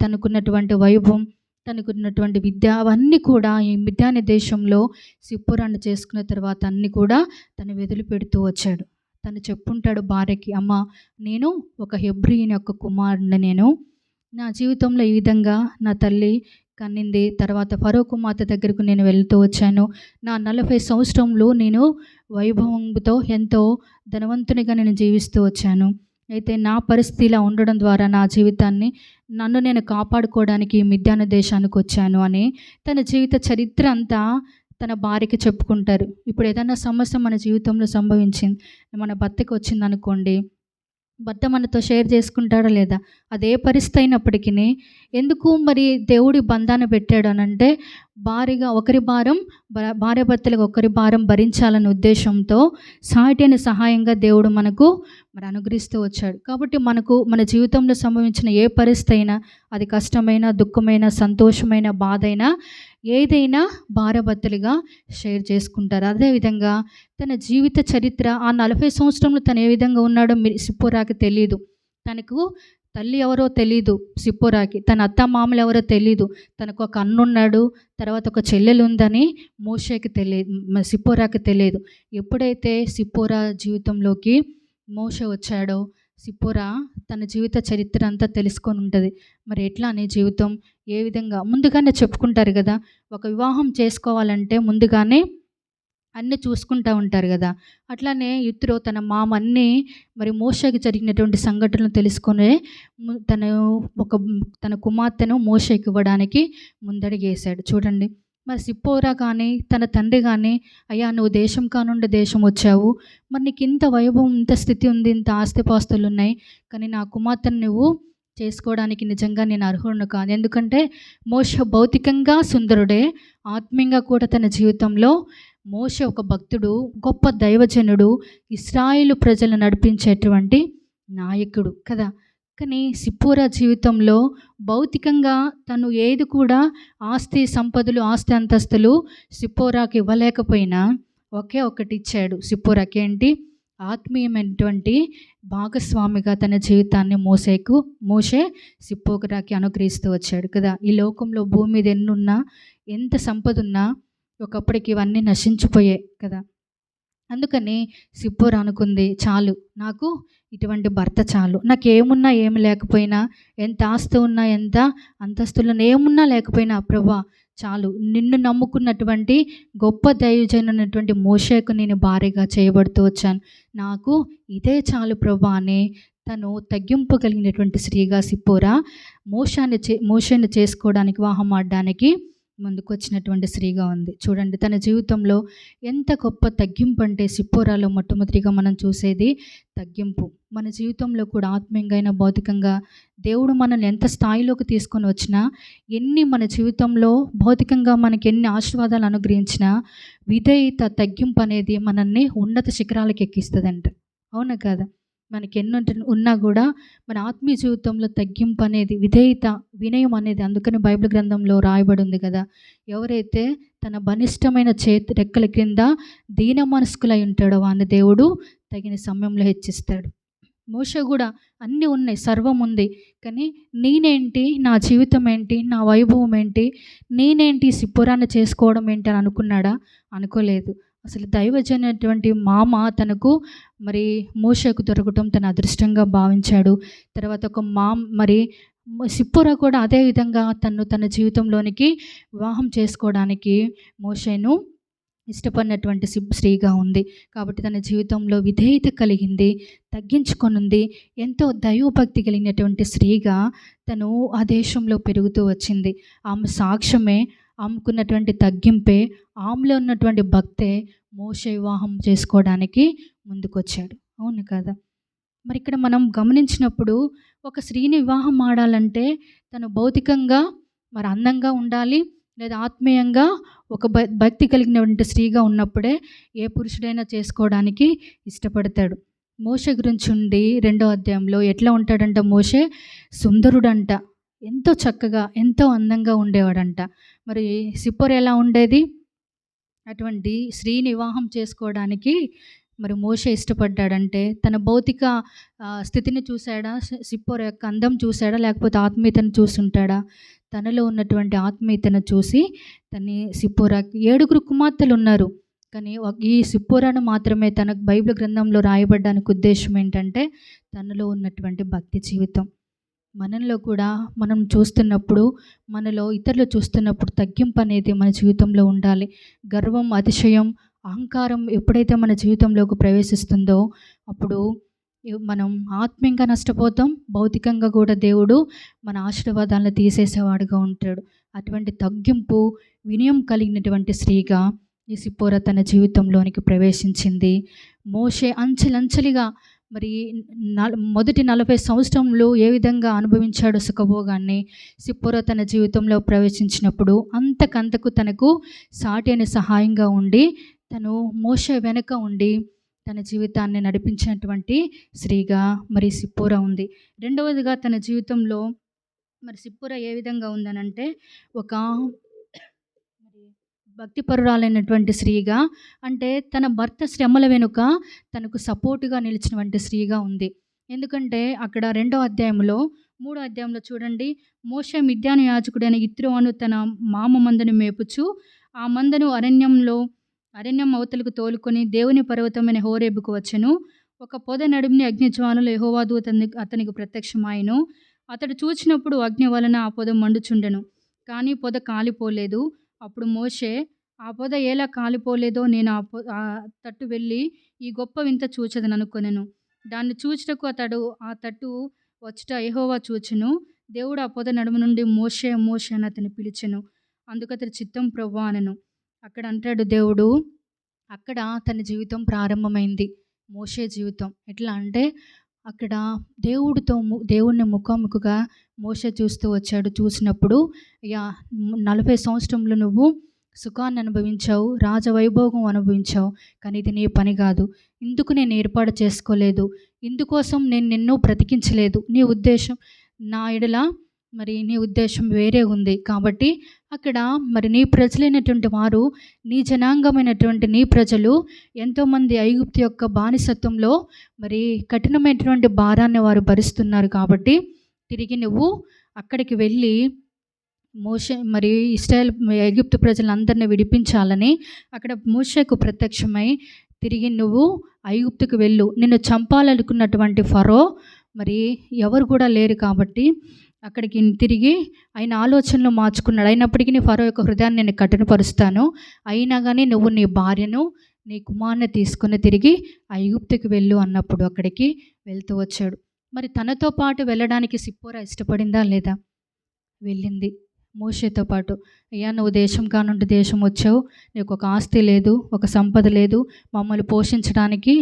తనకున్నటువంటి వైభవం, తనకున్నటువంటి విద్య, అవన్నీ కూడా ఈ మిద్యాను దేశంలో సిప్పోరాను చేసుకున్న తర్వాత అన్నీ కూడా తను వదిలిపెడుతూ వచ్చాడు. తను చెప్పుంటాడు భార్యకి, అమ్మ, నేను ఒక హెబ్రీయుని యొక్క కుమారుడిని, నా జీవితంలో ఈ విధంగా నా తల్లి కన్నింది. తర్వాత ఫరో కుమార్తె దగ్గరకు నేను వెళ్తూ వచ్చాను. నా 40 సంవత్సరంలో నేను వైభవంతో ఎంతో ధనవంతునిగా నేను జీవిస్తూ వచ్చాను. అయితే నా పరిస్థితి ఇలా ఉండడం ద్వారా నా జీవితాన్ని నన్ను నేను కాపాడుకోవడానికి మిద్యాను దేశానికి వచ్చాను అని తన జీవిత చరిత్ర అంతా తన భార్యకి చెప్పుకుంటారు. ఇప్పుడు ఏదైనా సమస్య మన జీవితంలో సంభవించింది, మన భర్తకి వచ్చింది అనుకోండి, భర్త మనతో షేర్ చేసుకుంటాడా లేదా? అదే పరిస్థితి అయినప్పటికీ ఎందుకు దేవుడి బంధాన్ని పెట్టాడు అనంటే, భార్యాభర్తలకు ఒకరి భారం భరించాలనే ఉద్దేశంతో సాటిని సహాయంగా దేవుడు మనకు అనుగ్రహిస్తూ వచ్చాడు. కాబట్టి మన జీవితంలో సంభవించిన ఏ పరిస్థితి అయినా, అది కష్టమైన, దుఃఖమైన, సంతోషమైన, బాధ అయినా, ఏదైనా భార్యాభర్తలుగా షేర్ చేసుకుంటారు. అదేవిధంగా తన జీవిత చరిత్ర, ఆ 40 సంవత్సరంలో తను ఏ విధంగా ఉన్నాడో సిప్పోరాకి తెలియదు. తనకు తల్లి ఎవరో తెలీదు సిప్పోరాకి, తన అత్త మామలు ఎవరో తెలీదు. తనకు ఒక అన్నున్నాడు, తర్వాత ఒక చెల్లెలు ఉందని సిప్పోరాకి తెలియదు. ఎప్పుడైతే సిప్పోరా జీవితంలోకి మోషే వచ్చాడో, సిప్పోరా తన జీవిత చరిత్ర అంతా తెలుసుకొని ఉంటుంది. ఎట్లా అనే జీవితం ఏ విధంగా ముందుగానే చెప్పుకుంటారు కదా, ఒక వివాహం చేసుకోవాలంటే ముందుగానే అన్నీ చూసుకుంటూ ఉంటారు కదా. అట్లానే యిత్రో తన మామన్నీ మోషేకి జరిగినటువంటి సంఘటనలు తెలుసుకొని తన కుమార్తెను మోషేకి ఇవ్వడానికి ముందడిగేశాడు. చూడండి, సిప్పోరా కానీ తన తండ్రి కానీ, అయ్యా, నువ్వు దేశం కానుండి దేశం వచ్చావు, నీకు ఇంత వైభవం, ఇంత స్థితి ఉంది, ఇంత ఆస్తిపాస్తులు ఉన్నాయి, కానీ నా కుమార్తెను నువ్వు చేసుకోవడానికి నిజంగా నేను అర్హుడును కాదు. ఎందుకంటే మోషే భౌతికంగా సుందరుడే, ఆత్మీయంగా కూడా తన జీవితంలో మోషే ఒక భక్తుడు, గొప్ప దైవజనుడు, ఇశ్రాయేలు ప్రజలను నడిపించేటువంటి నాయకుడు కదా. కానీ సిప్పోరా జీవితంలో భౌతికంగా తను ఏది కూడా ఆస్తి సంపదలు, ఆస్తి అంతస్తులు సిప్పోరాకి ఇవ్వలేకపోయినా ఒకే ఒకటి ఇచ్చాడు సిప్పోరాకి. ఏంటి? ఆత్మీయమైనటువంటి భాగస్వామిగా తన జీవితాన్ని మోషే సిప్పోరాకి అనుగ్రహిస్తూ వచ్చాడు కదా. ఈ లోకంలో భూమి మీద ఎన్నున్నా, ఎంత సంపద ఉన్నా ఒకప్పటికి ఇవన్నీ నశించిపోయాయి కదా. అందుకని సిప్పోరా అనుకుంది, చాలు, నాకు ఇటువంటి భర్త చాలు, నాకు ఏమున్నా ఏమి లేకపోయినా, ఎంత ఆస్తి ఉన్నా, ఎంత అంతస్తులను ఏమున్నా లేకపోయినా, ప్రభువా చాలు, నిన్ను నమ్ముకున్నటువంటి గొప్ప దైవజనునటువంటి మోషేకు నేను భార్యగా చేయబడుతూ వచ్చాను, నాకు ఇదే చాలు ప్రభువా అని తను తగ్గింపు కలిగినటువంటి స్త్రీగా సిప్పోరా మోషేని చేసుకోవడానికి, వివాహం ఆడడానికి ముందుకొచ్చినటువంటి స్త్రీగా ఉంది. చూడండి తన జీవితంలో ఎంత గొప్ప తగ్గింపు అంటే సిప్పోరాలో మొట్టమొదటిగా మనం చూసేది తగ్గింపు. మన జీవితంలో కూడా ఆత్మీయంగా అయినా భౌతికంగా దేవుడు మనల్ని ఎంత స్థాయిలోకి తీసుకొని వచ్చినా, ఎన్ని మన జీవితంలో భౌతికంగా మనకి ఎన్ని ఆశీర్వాదాలు అనుగ్రహించినా, విధేయత తగ్గింపు అనేది మనల్ని ఉన్నత శిఖరాలకు ఎక్కిస్తదంట. అవునా కాదా? మనకి ఉన్నా కూడా మన ఆత్మీయ జీవితంలో తగ్గింపు అనేది, విధేయత, వినయం అనేది, అందుకని బైబిల్ గ్రంథంలో రాయబడి ఉంది కదా, ఎవరైతే తన బలిష్టమైన చేతి రెక్కల క్రింద దీన మనస్కులై ఉంటాడో వాని దేవుడు తగిన సమయంలో హెచ్చిస్తాడు. మోషే కూడా అన్నీ ఉన్నాయి, సర్వం ఉంది, కానీ నేనేంటి, నా జీవితం ఏంటి, నా వైభవం ఏంటి, నేనేంటి సిప్పోరాన్ని చేసుకోవడం ఏంటి అని అనుకున్నాడా? అనుకోలేదు. అసలు దైవజనటువంటి మామ తనకు మరి మోషేకు దొరకటం తన అదృష్టంగా భావించాడు. తర్వాత ఒక మరి సిప్పోరా కూడా అదే విధంగా తన జీవితంలోనికి వివాహం చేసుకోవడానికి మోషేను ఇష్టపడినటువంటి స్త్రీగా ఉంది. కాబట్టి తన జీవితంలో విధేయత కలిగింది, తగ్గించుకొనుంది, ఎంతో దైవభక్తి కలిగినటువంటి స్త్రీగా తను ఆ దేశంలో పెరుగుతూ వచ్చింది. ఆమె సాక్ష్యమే, ఆమెకున్నటువంటి తగ్గింపే, ఆమెలో ఉన్నటువంటి భక్తే మోషే వివాహం చేసుకోవడానికి ముందుకొచ్చాడు. అవును కదా? మరి ఇక్కడ మనం గమనించినప్పుడు ఒక స్త్రీని వివాహం ఆడాలంటే తను భౌతికంగా మరి అందంగా ఉండాలి, లేదా ఆత్మీయంగా ఒక భక్తి కలిగినటువంటి స్త్రీగా ఉన్నప్పుడే ఏ పురుషుడైనా చేసుకోవడానికి ఇష్టపడతాడు. మోషే గురించి ఉండి 2వ అధ్యాయంలో ఎట్లా ఉంటాడంట? మోషే సుందరుడంట, ఎంతో చక్కగా ఎంతో అందంగా ఉండేవాడంట. మరి సిప్పోరా ఎలా ఉండేది? అటువంటి స్త్రీని వివాహం చేసుకోవడానికి మరి మోషే ఇష్టపడ్డాడంటే తన భౌతిక స్థితిని చూశాడా? సిప్పోరా యొక్క అందం చూశాడా? లేకపోతే ఆత్మీయతను చూసుంటాడా? తనలో ఉన్నటువంటి ఆత్మీయతను చూసి సిప్పోరాకి 7 కుమార్తెలు ఉన్నారు, కానీ ఈ సిప్పోరాను మాత్రమే తనకు బైబిల్ గ్రంథంలో రాయబడ్డానికి ఉద్దేశం ఏంటంటే తనలో ఉన్నటువంటి భక్తి జీవితం. మనలో కూడా మనం చూస్తున్నప్పుడు, మనలో ఇతరులు చూస్తున్నప్పుడు తగ్గింపు అనేది మన జీవితంలో ఉండాలి. గర్వం, అతిశయం, అహంకారం ఎప్పుడైతే మన జీవితంలోకి ప్రవేశిస్తుందో అప్పుడు మనం ఆత్మీయంగా నష్టపోతాం, భౌతికంగా కూడా దేవుడు మన ఆశీర్వాదాలను తీసేసేవాడుగా ఉంటాడు. అటువంటి తగ్గింపు, వినయం కలిగినటువంటి స్త్రీగా ఈ సిప్పోరా తన జీవితంలోనికి ప్రవేశించింది. మోషే అంచెలంచెలుగా మరి మొదటి 40 సంవత్సరంలో ఏ విధంగా అనుభవించాడో సుఖభోగాన్ని, సిప్పోరా తన జీవితంలో ప్రవేశించినప్పుడు అంతకంతకు తనకు సాటి అయిన సహాయంగా ఉండి, తను మోషే వెనక ఉండి తన జీవితాన్ని నడిపించినటువంటి స్త్రీగా మరి సిప్పోరా ఉంది. రెండవదిగా తన జీవితంలో మరి సిప్పోరా ఏ విధంగా ఉందనంటే ఒక భక్తిపరురాలైనటువంటి స్త్రీగా, అంటే తన భర్త శ్రమల వెనుక తనకు సపోర్టుగా నిలిచినటువంటి స్త్రీగా ఉంది. ఎందుకంటే అక్కడ 2వ అధ్యాయంలో 3వ అధ్యాయంలో చూడండి, మోషే మిద్యాను యాజకుడైన యిత్రో అను తన మామ మందను మేపుచు ఆ మందను అరణ్యం అవతలకు తోలుకొని దేవుని పర్వతమైన హోరేబుకు వచ్చెను. ఒక పొద నడుముని అగ్నిజ్వాలలు యెహోవా దూత అతనికి ప్రత్యక్షమాయెను. అతడు చూచినప్పుడు అగ్ని వలన ఆ పొద మండుచుండెను, కానీ పొద కాలిపోలేదు. అప్పుడు మోషే, ఆ పొద ఎలా కాలిపోలేదో నేను ఆ తట్టు వెళ్ళి ఈ గొప్ప వింత చూచెదను అనుకొనెను. దాన్ని చూచుటకు అతడు ఆ తట్టు వచ్చుట యెహోవా చూచెను. దేవుడు ఆ పొద నడుము నుండి మోషే మోషే అని అతన్ని పిలిచెను. అందుకతడు చిత్తం ప్రభువా అనెను. అక్కడ అంటాడు దేవుడు, అక్కడ తన జీవితం ప్రారంభమైంది. మోషే జీవితం ఎట్లా అంటే అక్కడ దేవుణ్ణి ముఖాముఖిగా మోషే చూస్తూ వచ్చాడు. చూసినప్పుడు 40 సంవత్సరంలో నువ్వు సుఖాన్ని అనుభవించావు, రాజవైభోగం అనుభవించావు, కానీ ఇది నీ పని కాదు, ఇందుకు నేను ఏర్పాటు చేసుకోలేదు, ఇందుకోసం నేను నిన్ను బ్రతికించలేదు, నీ ఉద్దేశం నా ఎడల మరి నీ ఉద్దేశం వేరే ఉంది. కాబట్టి అక్కడ మరి నీ ప్రజలైనటువంటి వారు, నీ జనాంగమైనటువంటి నీ ప్రజలు ఎంతోమంది ఐగుప్తు యొక్క బానిసత్వంలో మరి కఠినమైనటువంటి భారాన్ని వారు భరిస్తున్నారు. కాబట్టి తిరిగి నువ్వు అక్కడికి వెళ్ళి మోషే మరి ఇశ్రాయేల్ ఐగుప్తు ప్రజలందరినీ విడిపించాలని అక్కడ మోషేకు ప్రత్యక్షమై, తిరిగి నువ్వు ఐగుప్తుకు వెళ్ళు, నిన్ను చంపాలనుకున్నటువంటి ఫరో మరి ఎవరు కూడా లేరు కాబట్టి అక్కడికి తిరిగి ఆయన ఆలోచనలు మార్చుకున్నాడు. అయినప్పటికీ ఫరో యొక్క హృదయాన్ని నేను కఠినపరుస్తాను, అయినా కానీ నువ్వు నీ భార్యను నీ కుమార్ని తీసుకుని తిరిగి ఐగుప్తుకి వెళ్ళు అన్నప్పుడు అక్కడికి వెళ్తూ వచ్చాడు. మరి తనతో పాటు వెళ్ళడానికి సిప్పోరా ఇష్టపడిందా లేదా? వెళ్ళింది. మోషేతో పాటు, అయ్యా నువ్వు దేశం కానుండి దేశం వచ్చావు, నీకు ఒక ఆస్తి లేదు, ఒక సంపద లేదు, మమ్మల్ని పోషించడానికి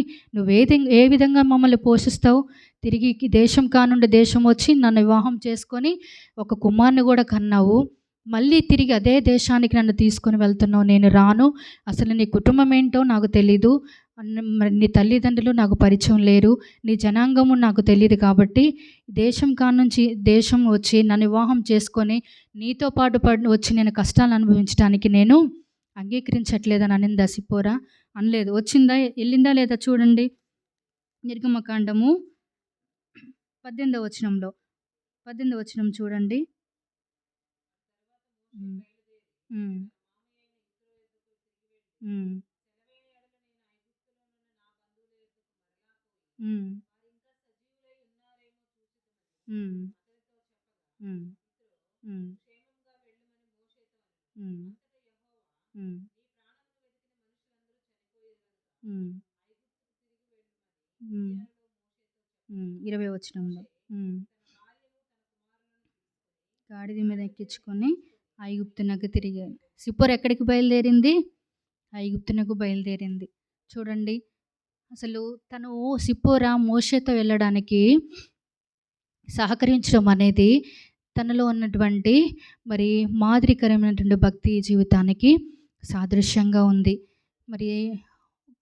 ఏ విధంగా మమ్మల్ని పోషిస్తావు? తిరిగి దేశం కానుండి దేశం వచ్చి నన్ను వివాహం చేసుకొని ఒక కుమారుని కూడా కన్నావు, మళ్ళీ తిరిగి అదే దేశానికి నన్ను తీసుకొని వెళ్తున్నావు. నేను రాను, అసలు నీ కుటుంబం ఏంటో నాకు తెలీదు, మరి నీ తల్లిదండ్రులు నాకు పరిచయం లేరు, నీ జనాంగము నాకు తెలియదు, కాబట్టి దేశం కానుంచి దేశం వచ్చి నన్ను వివాహం చేసుకొని నీతో పాటు వచ్చి నేను కష్టాలు అనుభవించడానికి నేను అంగీకరించట్లేదని అనిందా సిప్పోరా? అనలేదు. వచ్చిందా, వెళ్ళిందా లేదా చూడండి. నిర్గమకాండము 18వ వచనం చూడండి. ఇరవై వచనంలో గాడిద మీద ఎక్కించుకొని ఐగుప్తునకు తిరిగాడు. సిప్పోరా ఎక్కడికి బయలుదేరింది? ఐగుప్తునకు బయలుదేరింది. చూడండి, అసలు తను సిప్పోరా మోషేతో వెళ్ళడానికి సహకరించడం అనేది తనలో ఉన్నటువంటి మరి మాదిరికరమైనటువంటి భక్తి జీవితానికి సాదృశ్యంగా ఉంది. మరి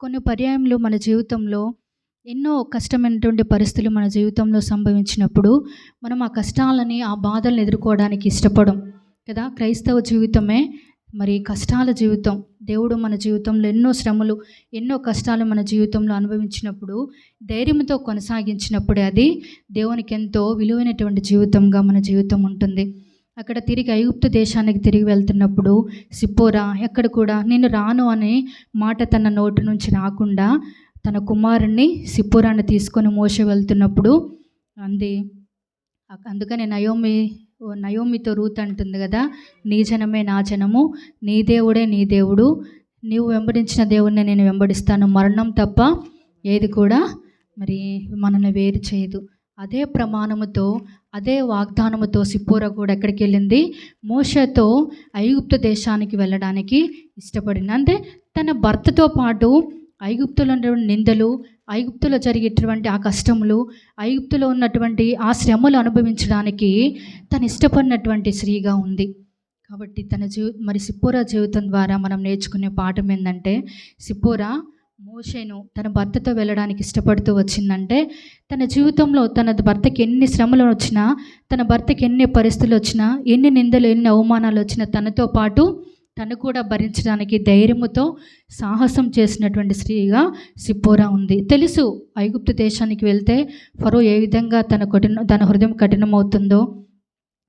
కొన్ని పర్యాయంలో మన జీవితంలో ఎన్నో కష్టమైనటువంటి పరిస్థితులు మన జీవితంలో సంభవించినప్పుడు మనం ఆ కష్టాలని, ఆ బాధలను ఎదుర్కోవడానికి ఇష్టపడం కదా. క్రైస్తవ జీవితమే మరి కష్టాల జీవితం. దేవుడు మన జీవితంలో ఎన్నో శ్రమలు, ఎన్నో కష్టాలు మన జీవితంలో అనుభవించినప్పుడు ధైర్యంతో కొనసాగించినప్పుడే అది దేవునికి ఎంతో విలువైనటువంటి జీవితంగా మన జీవితం ఉంటుంది. అక్కడ తిరిగి ఐగుప్తు దేశానికి తిరిగి వెళ్తున్నప్పుడు సిప్పోరా ఎక్కడ కూడా నేను రాను అనే మాట తన నోటి నుంచి రాకుండా తన కుమారుణ్ణి సిప్పోరాని తీసుకొని మోషే వెళ్తున్నప్పుడు అంది. అందుకని నయోమితో రూత్ అంటుంది కదా, నీ జనమే నా జనము, నీ దేవుడే నీ దేవుడు, నీవు వెంబడించిన దేవుడిని నేను వెంబడిస్తాను, మరణం తప్ప ఏది కూడా మరి మనల్ని వేరు చేయదు. అదే ప్రమాణముతో, అదే వాగ్దానముతో సిప్పోరా కూడా ఎక్కడికి వెళ్ళింది? మోషేతో ఐగుప్తు దేశానికి వెళ్ళడానికి ఇష్టపడింది. అంటే తన భర్తతో పాటు ఐగుప్తులో ఉన్నటువంటి నిందలు, ఐగుప్తులో జరిగేటువంటి ఆ కష్టములు, ఐగుప్తులో ఉన్నటువంటి ఆ శ్రమలు అనుభవించడానికి తను ఇష్టపడినటువంటి స్త్రీగా ఉంది. కాబట్టి మరి సిప్పోరా జీవితం ద్వారా మనం నేర్చుకునే పాఠం ఏంటంటే, సిప్పోరా మోషేను తన భర్తతో వెళ్ళడానికి ఇష్టపడుతూ వచ్చిందంటే తన జీవితంలో తన భర్తకి ఎన్ని శ్రమలు వచ్చినా, తన భర్తకి ఎన్ని పరిస్థితులు వచ్చినా, ఎన్ని నిందలు, ఎన్ని అవమానాలు వచ్చినా తనతో పాటు తను కూడా భరించడానికి ధైర్యముతో సాహసం చేసినటువంటి స్త్రీగా సిప్పోరా ఉంది. తెలుసు ఐగుప్తు దేశానికి వెళ్తే ఫరో ఏ విధంగా తన హృదయం కఠినమవుతుందో,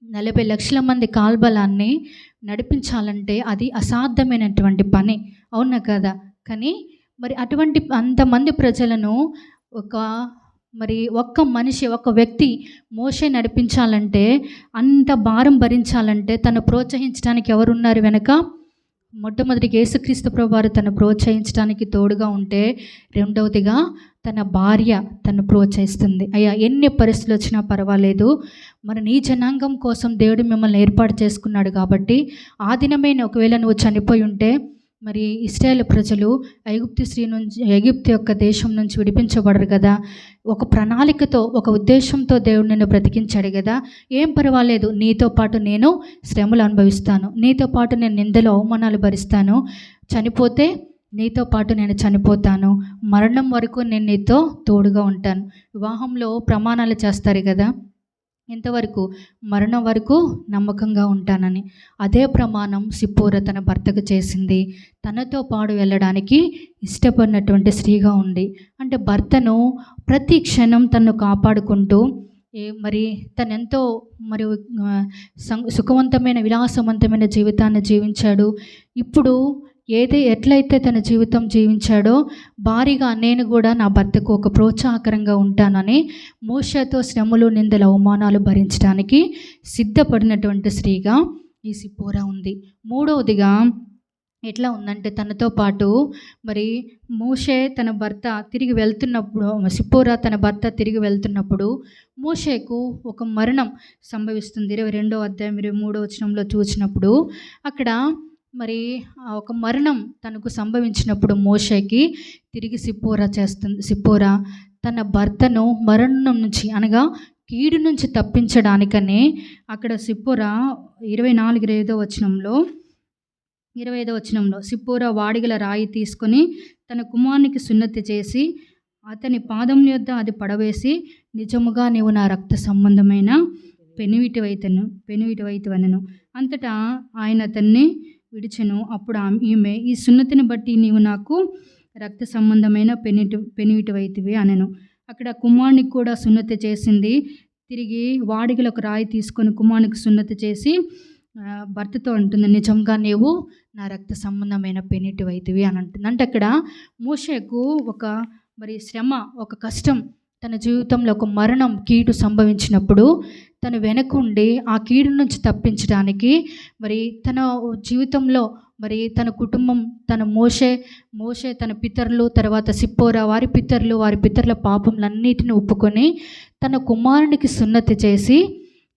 40 లక్షల మంది కాల్బలాన్ని నడిపించాలంటే అది అసాధ్యమైనటువంటి పని, అవునా కదా. కానీ మరి అటువంటి అంతమంది ప్రజలను ఒక్క మనిషి, ఒక వ్యక్తి మోషే నడిపించాలంటే, అంత భారం భరించాలంటే తను ప్రోత్సహించడానికి ఎవరున్నారు వెనక? మొట్టమొదటిగా యేసుక్రీస్తు ప్రభువారు తను ప్రోత్సహించడానికి తోడుగా ఉంటే, రెండవదిగా తన భార్య తను ప్రోత్సహిస్తుంది. అయ్యా ఎన్ని పరిస్థితులు వచ్చినా పర్వాలేదు, మరి నీ జనాంగం కోసం దేవుడు మిమ్మల్ని ఏర్పాటు చేసుకున్నాడు కాబట్టి ఆ దినమే ఒకవేళ నువ్వు చనిపోయి ఉంటే మరి ఇశ్రాయేలు ప్రజలు ఐగుప్తు యొక్క దేశం నుంచి విడిపించబడరు కదా. ఒక ప్రణాళికతో, ఒక ఉద్దేశంతో దేవుడు నిన్ను బ్రతికించాడు కదా. ఏం పర్వాలేదు, నీతో పాటు నేను శ్రమలు అనుభవిస్తాను, నీతో పాటు నేను నిందలు, అవమానాలు భరిస్తాను, చనిపోతే నీతో పాటు నేను చనిపోతాను, మరణం వరకు నేను నీతో తోడుగా ఉంటాను. వివాహంలో ప్రమాణాలు చేస్తారు కదా, ఎంతవరకు? మరణం వరకు నమ్మకంగా ఉంటానని. అదే ప్రమాణం సిప్పోరా తన భర్తకు చేసింది. తనతో పాటు వెళ్ళడానికి ఇష్టపడినటువంటి స్త్రీగా ఉంది. అంటే భర్తను ప్రతి క్షణం తను కాపాడుకుంటూ మరి తనెంతో మరి సుఖవంతమైన, విలాసవంతమైన జీవితాన్ని జీవించాడు. ఇప్పుడు ఎట్లయితే తన జీవితం జీవించాడో భారీగా నేను కూడా నా భర్తకు ఒక ప్రోత్సాహకరంగా ఉంటానని మోషేతో శ్రమలు, నిందలు, అవమానాలు భరించడానికి సిద్ధపడినటువంటి స్త్రీగా ఈ సిప్పోరా ఉంది. మూడవదిగా ఎట్లా ఉందంటే తనతో పాటు మరి మోషే తన భర్త తిరిగి వెళ్తున్నప్పుడు, సిప్పోరా తన భర్త తిరిగి వెళ్తున్నప్పుడు మోషేకు ఒక మరణం సంభవిస్తుంది. 22వ అధ్యాయం 23వ వచనంలో చూసినప్పుడు అక్కడ మరి ఒక మరణం తనకు సంభవించినప్పుడు మోషేకి తిరిగి సిప్పోరా తన భర్తను మరణం నుంచి అనగా కీడు నుంచి తప్పించడానికనే అక్కడ సిప్పోరా 25వ వచనంలో సిప్పోరా వాడిగల రాయి తీసుకొని తన కుమారునికి సున్నతి చేసి అతని పాదం యొద్ద అది పడవేసి, నిజముగా నీవు నా రక్త సంబంధమైన పెనివిటివైతవనెను. అంతటా ఆయన అతన్ని విడిచెను. అప్పుడు ఈమె, ఈ సున్నతిని బట్టి నీవు నాకు రక్త సంబంధమైన పెనివిటివైతివి అనెను. అక్కడ కుమారునికి కూడా సున్నతి చేసింది. తిరిగి వాడిగలకు రాయి తీసుకొని కుమారునికి సున్నతి చేసి భర్తతో అంటుంది, నిజంగా నీవు నా రక్త సంబంధమైన పెనిటివైతివి అని అంటుంది. అంటే అక్కడ మోషేకు ఒక మరి శ్రమ, ఒక కష్టం, తన జీవితంలో ఒక మరణం, కీడు సంభవించినప్పుడు తను వెనకుండి ఆ కీడు నుంచి తప్పించడానికి మరి తన జీవితంలో మరి తన కుటుంబం, తన మోషే తన పితరులు, తర్వాత సిప్పోరా వారి పితరుల పాపములన్నిటిని ఒప్పుకొని తన కుమారునికి సున్నతి చేసి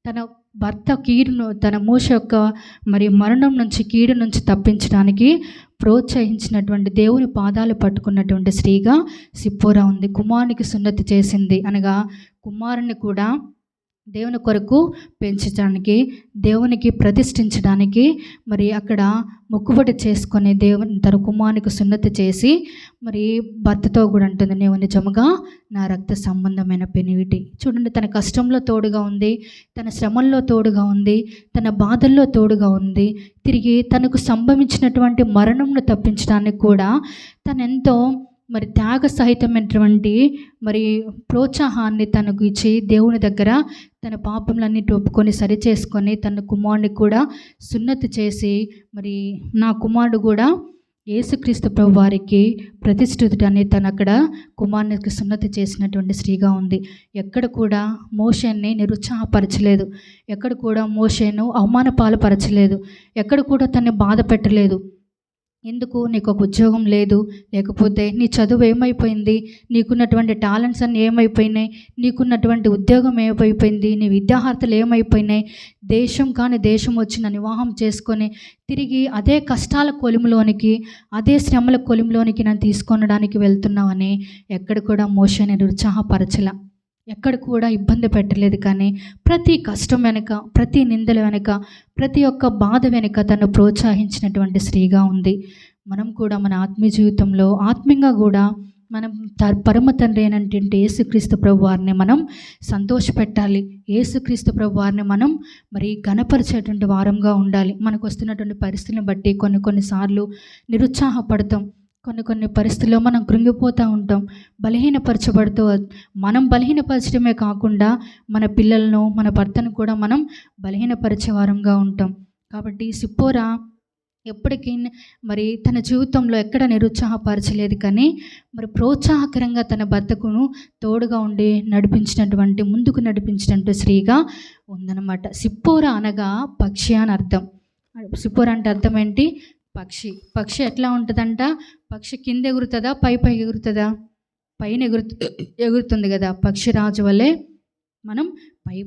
తన భర్త కీడును, తన మోషే యొక్క మరి మరణం నుంచి, కీడు నుంచి తప్పించడానికి ప్రోత్సహించినటువంటి, దేవుని పాదాలు పట్టుకున్నటువంటి స్త్రీగా సిప్పోరా ఉంది. కుమారునికి సున్నతి చేసింది అనగా కుమారుని కూడా దేవుని కొరకు పెంచడానికి, దేవునికి ప్రతిష్ఠించడానికి మరి అక్కడ మొక్కుబడి చేసుకొని దేవుని తన కుమారునికి సున్నతి చేసి మరి భర్తతో కూడా అంటుంది, నీవు నిజముగా నా రక్త సంబంధమైన పెనివిటి. చూడండి, తన కష్టంలో తోడుగా ఉంది, తన శ్రమల్లో తోడుగా ఉంది, తన బాధల్లో తోడుగా ఉంది. తిరిగి తనకు సంభవించినటువంటి మరణంను తప్పించడానికి కూడా తనెంతో మరి త్యాగ సహితమైనటువంటి మరి ప్రోత్సాహాన్ని తనకు ఇచ్చి దేవుని దగ్గర తన పాపములన్నిటి ఒప్పుకొని సరిచేసుకొని తన కుమారుని కూడా సున్నతి చేసి మరి నా కుమారుడు కూడా యేసుక్రీస్తు ప్రభు వారికి ప్రతిష్ఠితుడని తను అక్కడ కుమారునికి సున్నతి చేసినటువంటి స్త్రీగా ఉంది. ఎక్కడ కూడా మోషేని నిరుత్సాహపరచలేదు, ఎక్కడ కూడా మోషేను అవమాన పాలుపరచలేదు, ఎక్కడ కూడా తనని బాధ పెట్టలేదు. ఎందుకు, నీకు ఒక ఉద్యోగం లేదు, లేకపోతే నీ చదువు ఏమైపోయింది, నీకున్నటువంటి టాలెంట్స్ అన్నీ ఏమైపోయినాయి, నీకున్నటువంటి ఉద్యోగం ఏమైపోయింది, నీ విద్యార్హతలు ఏమైపోయినాయి, దేశం వచ్చి నన్ను వివాహం చేసుకొని తిరిగి అదే కష్టాల కొలిములోనికి, అదే శ్రమల కొలిములోనికి నన్ను తీసుకొనడానికి వెళ్తున్నావని ఎక్కడ కూడా మోషేని నిరుత్సాహపరచలా, ఎక్కడ కూడా ఇబ్బంది పెట్టలేదు. కానీ ప్రతి కష్టం వెనుక, ప్రతి నిందల వెనుక, ప్రతి ఒక్క బాధ వెనుక తను ప్రోత్సహించినటువంటి స్త్రీగా ఉంది. మనం కూడా మన ఆత్మీయ జీవితంలో ఆత్మీయంగా కూడా మనం పరమ తండ్రి అయినటువంటి యేసుక్రీస్తు ప్రభు వారిని మనం సంతోషపెట్టాలి. యేసుక్రీస్తు ప్రభు వారిని మనం మరి ఘనపరిచేటువంటి వారంగా ఉండాలి. మనకు వస్తున్నటువంటి పరిస్థితులను బట్టి కొన్నిసార్లు నిరుత్సాహపడతాం, కొన్ని పరిస్థితుల్లో మనం కృంగిపోతూ ఉంటాం, బలహీనపరచబడుతూ. మనం బలహీనపరచడమే కాకుండా మన పిల్లలను, మన భర్తను కూడా మనం బలహీనపరిచే వారంగా ఉంటాం. కాబట్టి సిప్పోరా ఎప్పటికీ మరి తన జీవితంలో ఎక్కడ నిరుత్సాహపరచలేదు, కానీ మరి ప్రోత్సాహకరంగా తన భర్తకును తోడుగా ఉండి ముందుకు నడిపించినట్టు స్త్రీగా ఉందన్నమాట. సిప్పోరా అనగా పక్షి అని అర్థం. సిప్పోరా అంటే అర్థం ఏంటి? పక్షి ఎట్లా ఉంటుందంట? పక్షి కింద ఎగురుతుందా, పైకి ఎగురుతుందా? పైన ఎగురుతుంది కదా. పక్షి రాజు వల్లే మనం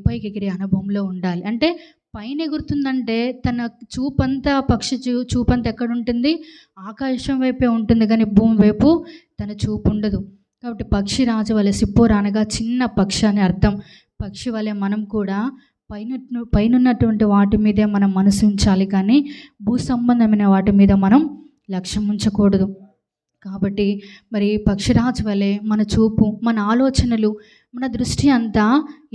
పైకి ఎగిరే అనుభవంలో ఉండాలి. అంటే పైన ఎగురుతుందంటే తన చూపంతా, పక్షి చూపంతా ఎక్కడ ఉంటుంది? ఆకాశం వైపే ఉంటుంది, కానీ భూమి వైపు తన చూపు ఉండదు. కాబట్టి పక్షి రాజు వలె, సిప్పోరా అనగా చిన్న పక్షి అని అర్థం. పక్షి వలె మనం కూడా పైనున్నటువంటి వాటి మీదే మనం మనసు ఉంచాలి, కానీ భూ సంబంధమైన వాటి మీద మనం లక్ష్యం ఉంచకూడదు. కాబట్టి మరి పక్షిరాజు వలె మన చూపు, మన ఆలోచనలు, మన దృష్టి అంతా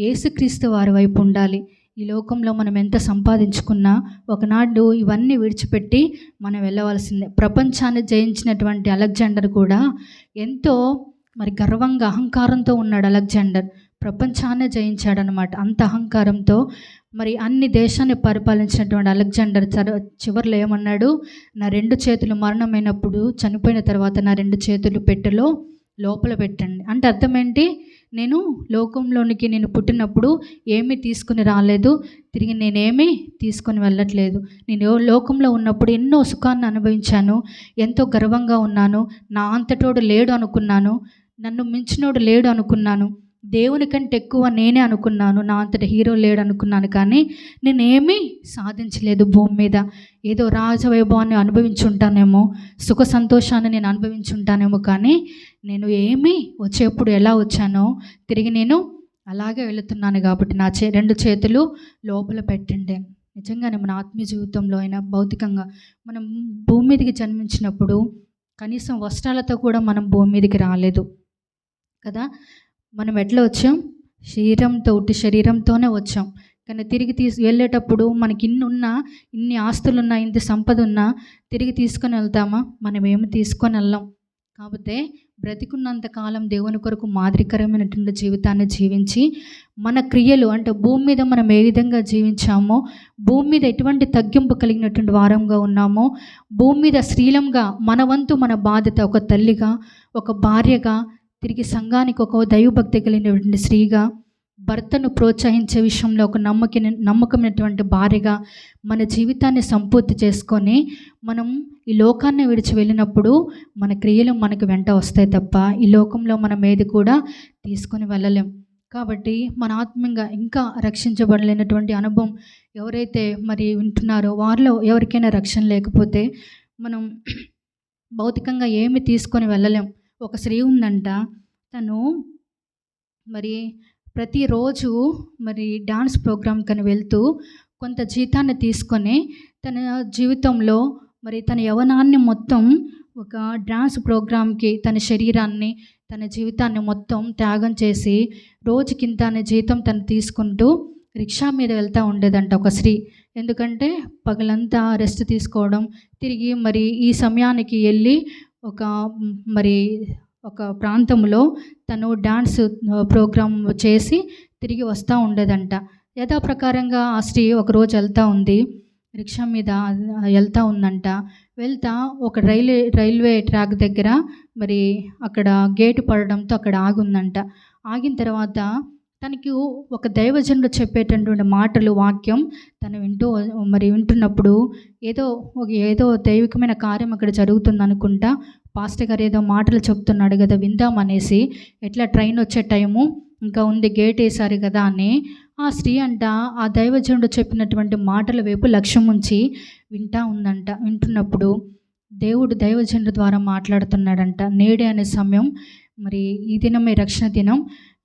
యేసుక్రీస్తు వారి వైపు ఉండాలి. ఈ లోకంలో మనం ఎంత సంపాదించుకున్నా ఒకనాడు ఇవన్నీ విడిచిపెట్టి మనం వెళ్ళవలసిందే. ప్రపంచాన్ని జయించినటువంటి అలెగ్జాండర్ కూడా ఎంతో మరి గర్వంగా, అహంకారంతో ఉన్నాడు. అలెగ్జాండర్ ప్రపంచాన్ని జయించాడనమాట. అంత అహంకారంతో మరి అన్ని దేశాన్ని పరిపాలించినటువంటి అలెగ్జాండర్ చివరిలో ఏమన్నాడు? నా 2 చేతులు మరణమైనప్పుడు, చనిపోయిన తర్వాత నా 2 చేతులు పెట్టెలో లోపల పెట్టండి. అంటే అర్థం ఏంటి? నేను లోకంలోనికి నేను పుట్టినప్పుడు ఏమీ తీసుకుని రాలేదు, తిరిగి నేనేమీ తీసుకొని వెళ్ళట్లేదు. నేను లోకంలో ఉన్నప్పుడు ఎన్నో సుఖాన్ని అనుభవించాను, ఎంతో గర్వంగా ఉన్నాను, నా అంతటోడు లేడు అనుకున్నాను, నన్ను మించినోడు లేడు అనుకున్నాను, దేవుని కంటే ఎక్కువ నేనే అనుకున్నాను, నా అంతటి హీరో లేడు అనుకున్నాను. కానీ నేనేమీ సాధించలేదు భూమి మీద. ఏదో రాజవైభవాన్ని అనుభవించుంటానేమో, సుఖ సంతోషాన్ని నేను అనుభవించుంటానేమో, కానీ నేను ఏమీ వచ్చేప్పుడు ఎలా వచ్చానో తిరిగి నేను అలాగే వెళుతున్నాను. కాబట్టి నా రెండు చేతులు లోపల పెట్టండి. నిజంగానే మన ఆత్మీయ జీవితంలో అయినా భౌతికంగా మనం భూమి మీదకి జన్మించినప్పుడు కనీసం వస్త్రాలతో కూడా మనం భూమి మీదకి రాలేదు కదా. మనం ఎట్లా వచ్చాం? ఉట్టి శరీరంతోనే వచ్చాం. కానీ తిరిగి వెళ్ళేటప్పుడు మనకి ఇన్ని ఆస్తులున్నా, ఇంత సంపద ఉన్నా తిరిగి తీసుకొని వెళ్తామా? మనం ఏమి తీసుకొని వెళ్ళాం. కాకపోతే బ్రతికున్నంత కాలం దేవుని కొరకు మాదిరికరమైనటువంటి జీవితాన్ని జీవించి మన క్రియలు అంటే భూమి మీద మనం ఏ విధంగా జీవించామో, భూమి మీద ఎటువంటి తగ్గింపు కలిగినటువంటి వారంగా ఉన్నామో, భూమి మీద శ్రీలంగా మన వంతు మన బాధ్యత, ఒక తల్లిగా, ఒక భార్యగా, తిరిగి సంఘానికి ఒక దైవభక్తి కలిగినటువంటి స్త్రీగా, భర్తను ప్రోత్సహించే విషయంలో ఒక నమ్మకమైనటువంటి భార్యగా మన జీవితాన్ని సంపూర్తి చేసుకొని మనం ఈ లోకాన్ని విడిచి వెళ్ళినప్పుడు మన క్రియలు మనకు వెంట వస్తాయి తప్ప ఈ లోకంలో మనం ఏది కూడా తీసుకొని వెళ్ళలేం. కాబట్టి మన ఆత్మీయంగా ఇంకా రక్షించబడలేనటువంటి అనుభవం ఎవరైతే మరి వింటున్నారో వారిలో ఎవరికైనా రక్షణ లేకపోతే మనం భౌతికంగా ఏమి తీసుకొని వెళ్ళలేం. ఒక స్త్రీ ఉందంట, తను మరి ప్రతిరోజు మరి డాన్స్ ప్రోగ్రామ్కని వెళ్తూ కొంత జీతాన్ని తీసుకొని తన జీవితంలో మరి తన యవ్వనాన్ని మొత్తం ఒక డాన్స్ ప్రోగ్రామ్కి తన శరీరాన్ని, తన జీవితాన్ని మొత్తం త్యాగం చేసి రోజుకింత అనే జీతం తను తీసుకుంటూ రిక్షా మీద వెళ్తూ ఉండేదంట ఒక స్త్రీ. ఎందుకంటే పగలంతా రెస్ట్ తీసుకోవడం, తిరిగి మరి ఈ సమయానికి వెళ్ళి ఒక ప్రాంతంలో తను డాన్స్ ప్రోగ్రామ్ చేసి తిరిగి వస్తూ ఉండేదంట. యథాప్రకారంగా ఆ స్త్రీ ఒకరోజు వెళ్తూ ఉంది, రిక్షా మీద వెళ్తూ ఉందంట. వెళ్తా ఒక రైల్వే ట్రాక్ దగ్గర మరి అక్కడ గేటు పడడంతో అక్కడ ఆగుందంట. ఆగిన తర్వాత తనకి ఒక దైవజనుడు చెప్పేటటువంటి మాటలు, వాక్యం తను వింటున్నప్పుడు ఏదో దైవికమైన కార్యం అక్కడ జరుగుతుంది అనుకుంటా. పాస్టర్ గారు ఏదో మాటలు చెప్తున్నాడు కదా, విందామనేసి, ఎట్లా ట్రైన్ వచ్చే టైము ఇంకా ఉంది, గేట్ వేసారు కదా అని ఆ స్త్రీ అంట ఆ దైవజనుడు చెప్పినటువంటి మాటల వైపు లక్ష్యం ఉంచి వింటా ఉందంట. వింటున్నప్పుడు దేవుడు దైవజనుడు ద్వారా మాట్లాడుతున్నాడంట. నేడే అనే సమయం, మరి ఈ దినమే రక్షణ దినం,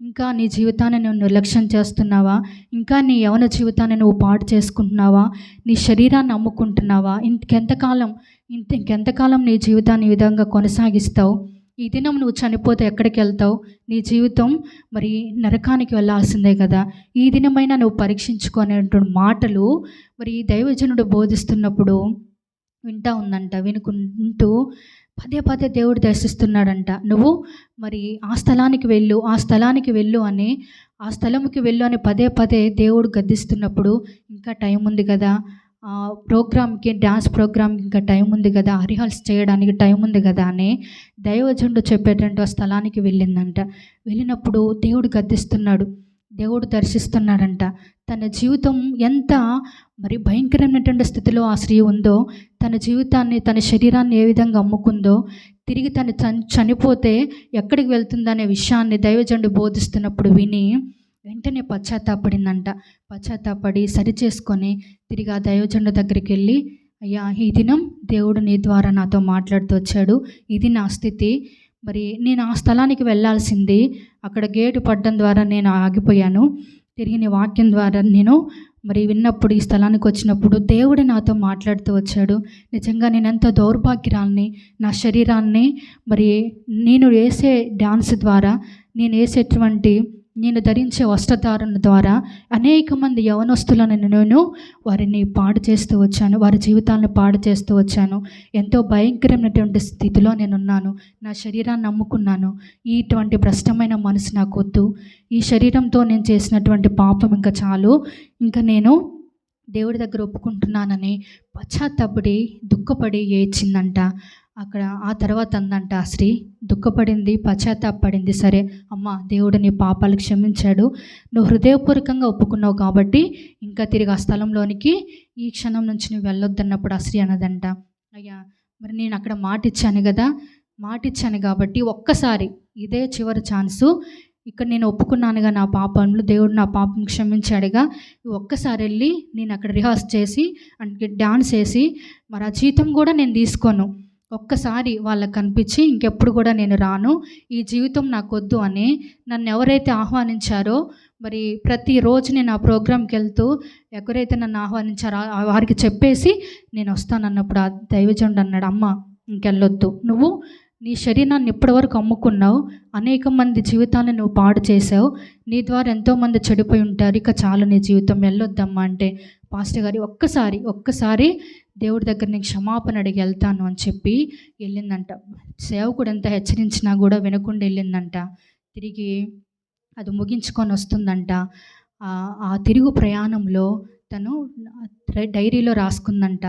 ఇంకా నీ జీవితాన్ని నువ్వు నిర్లక్ష్యం చేస్తున్నావా? ఇంకా నీ యవన జీవితాన్ని నువ్వు పాడు చేసుకుంటున్నావా? నీ శరీరాన్ని అమ్ముకుంటున్నావా? ఇంకెంతకాలం నీ జీవితాన్ని ఈ విధంగా కొనసాగిస్తావు? ఈ దినం నువ్వు చనిపోతే ఎక్కడికి వెళ్తావు? నీ జీవితం మరి నరకానికి వెళ్ళాల్సిందే కదా. ఈ దినమైనా నువ్వు పరీక్షించుకునేటువంటి మాటలు మరి దైవజనుడు బోధిస్తున్నప్పుడు వింటా ఉందంట. వినుకుంటూ పదే దేవుడు దర్శిస్తున్నాడంట. నువ్వు మరి ఆ స్థలానికి వెళ్ళు అని, ఆ స్థలంకి వెళ్ళు అని పదే దేవుడు గద్దిస్తున్నప్పుడు, ఇంకా టైం ఉంది కదా, ప్రోగ్రామ్కి, డ్యాన్స్ ప్రోగ్రామ్కి ఇంకా టైం ఉంది కదా, రిహార్సల్ చేయడానికి టైం ఉంది కదా అని దైవజనుడు చెప్పేటటువంటి ఆ స్థలానికి వెళ్ళిందంట. వెళ్ళినప్పుడు దేవుడు గద్దిస్తున్నాడు, దేవుడు దర్శిస్తున్నాడంట. తన జీవితం ఎంత మరి భయంకరమైనటువంటి స్థితిలో ఆ స్త్రీ ఉందో, తన జీవితాన్ని, తన శరీరాన్ని ఏ విధంగా అమ్ముకుందో, తిరిగి తను చనిపోతే ఎక్కడికి వెళ్తుందనే విషయాన్ని దైవజనుడు బోధిస్తున్నప్పుడు విని వెంటనే పశ్చాత్తాపడిందంట. పశ్చాత్తాపడి సరిచేసుకొని తిరిగి ఆ దైవజనుడి దగ్గరికి వెళ్ళి, అయ్యా, ఈ దినం దేవుడు నీ ద్వారా నాతో మాట్లాడుతూ వచ్చాడు, ఇది నా స్థితి, మరి నేను ఆ స్థలానికి వెళ్ళాల్సింది, అక్కడ గేటు పడడం ద్వారా నేను ఆగిపోయాను, తిరిగి నీ వాక్యం ద్వారా నేను మరి విన్నప్పుడు ఈ స్థలానికి వచ్చినప్పుడు దేవుడు నాతో మాట్లాడుతూ వచ్చాడు. నిజంగా నేను ఎంత దౌర్భాగ్యురాల్ని, నా శరీరాన్ని మరి నేను వేసే డాన్స్ ద్వారా, నేను ధరించే వస్త్రధారణ ద్వారా అనేక మంది యవనస్తులను నేను వారిని పాడు చేస్తూ వచ్చాను, వారి జీవితాలను పాడు చేస్తూ వచ్చాను. ఎంతో భయంకరమైనటువంటి స్థితిలో నేనున్నాను. నా శరీరాన్ని నమ్ముకున్నాను. ఇటువంటి భ్రష్టమైన మనసు నాకు వద్దు. ఈ శరీరంతో నేను చేసినటువంటి పాపం ఇంకా చాలు, ఇంకా నేను దేవుడి దగ్గర ఒప్పుకుంటున్నానని పశ్చాత్తాపడి దుఃఖపడి ఏడ్చిందంట. అక్కడ ఆ తర్వాత అందంట ఆ స్త్రీ దుఃఖపడింది, పశ్చాత్తాపడింది. సరే అమ్మ, దేవుడు నీ పాపాలు క్షమించాడు, నువ్వు హృదయపూర్వకంగా ఒప్పుకున్నావు కాబట్టి ఇంకా తిరిగి ఆ స్థలంలోనికి ఈ క్షణం నుంచి నువ్వు వెళ్ళొద్దన్నప్పుడు ఆ స్త్రీ అన్నదంట, అయ్యా మరి నేను అక్కడ మాటిచ్చాను కదా, మాటిచ్చాను కాబట్టి ఒక్కసారి ఇదే చివరి ఛాన్సు, ఇక్కడ నేను ఒప్పుకున్నానుగా నా పాపంలో, దేవుడు నా పాపం క్షమించాడుగా, ఒక్కసారి వెళ్ళి నేను అక్కడ రిహార్స్ చేసి అంటే డాన్స్ వేసి మరి ఆ జీతం కూడా నేను తీసుకోను, ఒక్కసారి వాళ్ళకి కనిపించి ఇంకెప్పుడు కూడా నేను రాను, ఈ జీవితం నాకొద్దు అని నన్ను ఎవరైతే ఆహ్వానించారో మరి ప్రతిరోజు నేను ఆ ప్రోగ్రాంకి వెళ్తూ ఎవరైతే నన్ను ఆహ్వానించారో వారికి చెప్పేసి నేను వస్తానన్నప్పుడు ఆ దైవజనుడు అన్నాడు, అమ్మ ఇంకెళ్ళొద్దు, నువ్వు నీ శరీరాన్ని ఇప్పటివరకు అమ్ముకున్నావు, అనేక మంది జీవితాలను నువ్వు పాడు చేసావు, నీ ద్వారా ఎంతోమంది చెడిపోయి ఉంటారు, ఇక చాలు నీ జీవితం, వెళ్ళొద్దమ్మా అంటే, పాస్టర్ గారి ఒక్కసారి దేవుడి దగ్గర నేను క్షమాపణ అడిగి వెళ్తాను అని చెప్పి వెళ్ళిందంట. సేవకుడు ఎంత హెచ్చరించినా కూడా వినకుండా వెళ్ళిందంట. తిరిగి అది ముగించుకొని వస్తుందంట. ఆ తిరుగు ప్రయాణంలో తను డైరీలో రాసుకుందంట,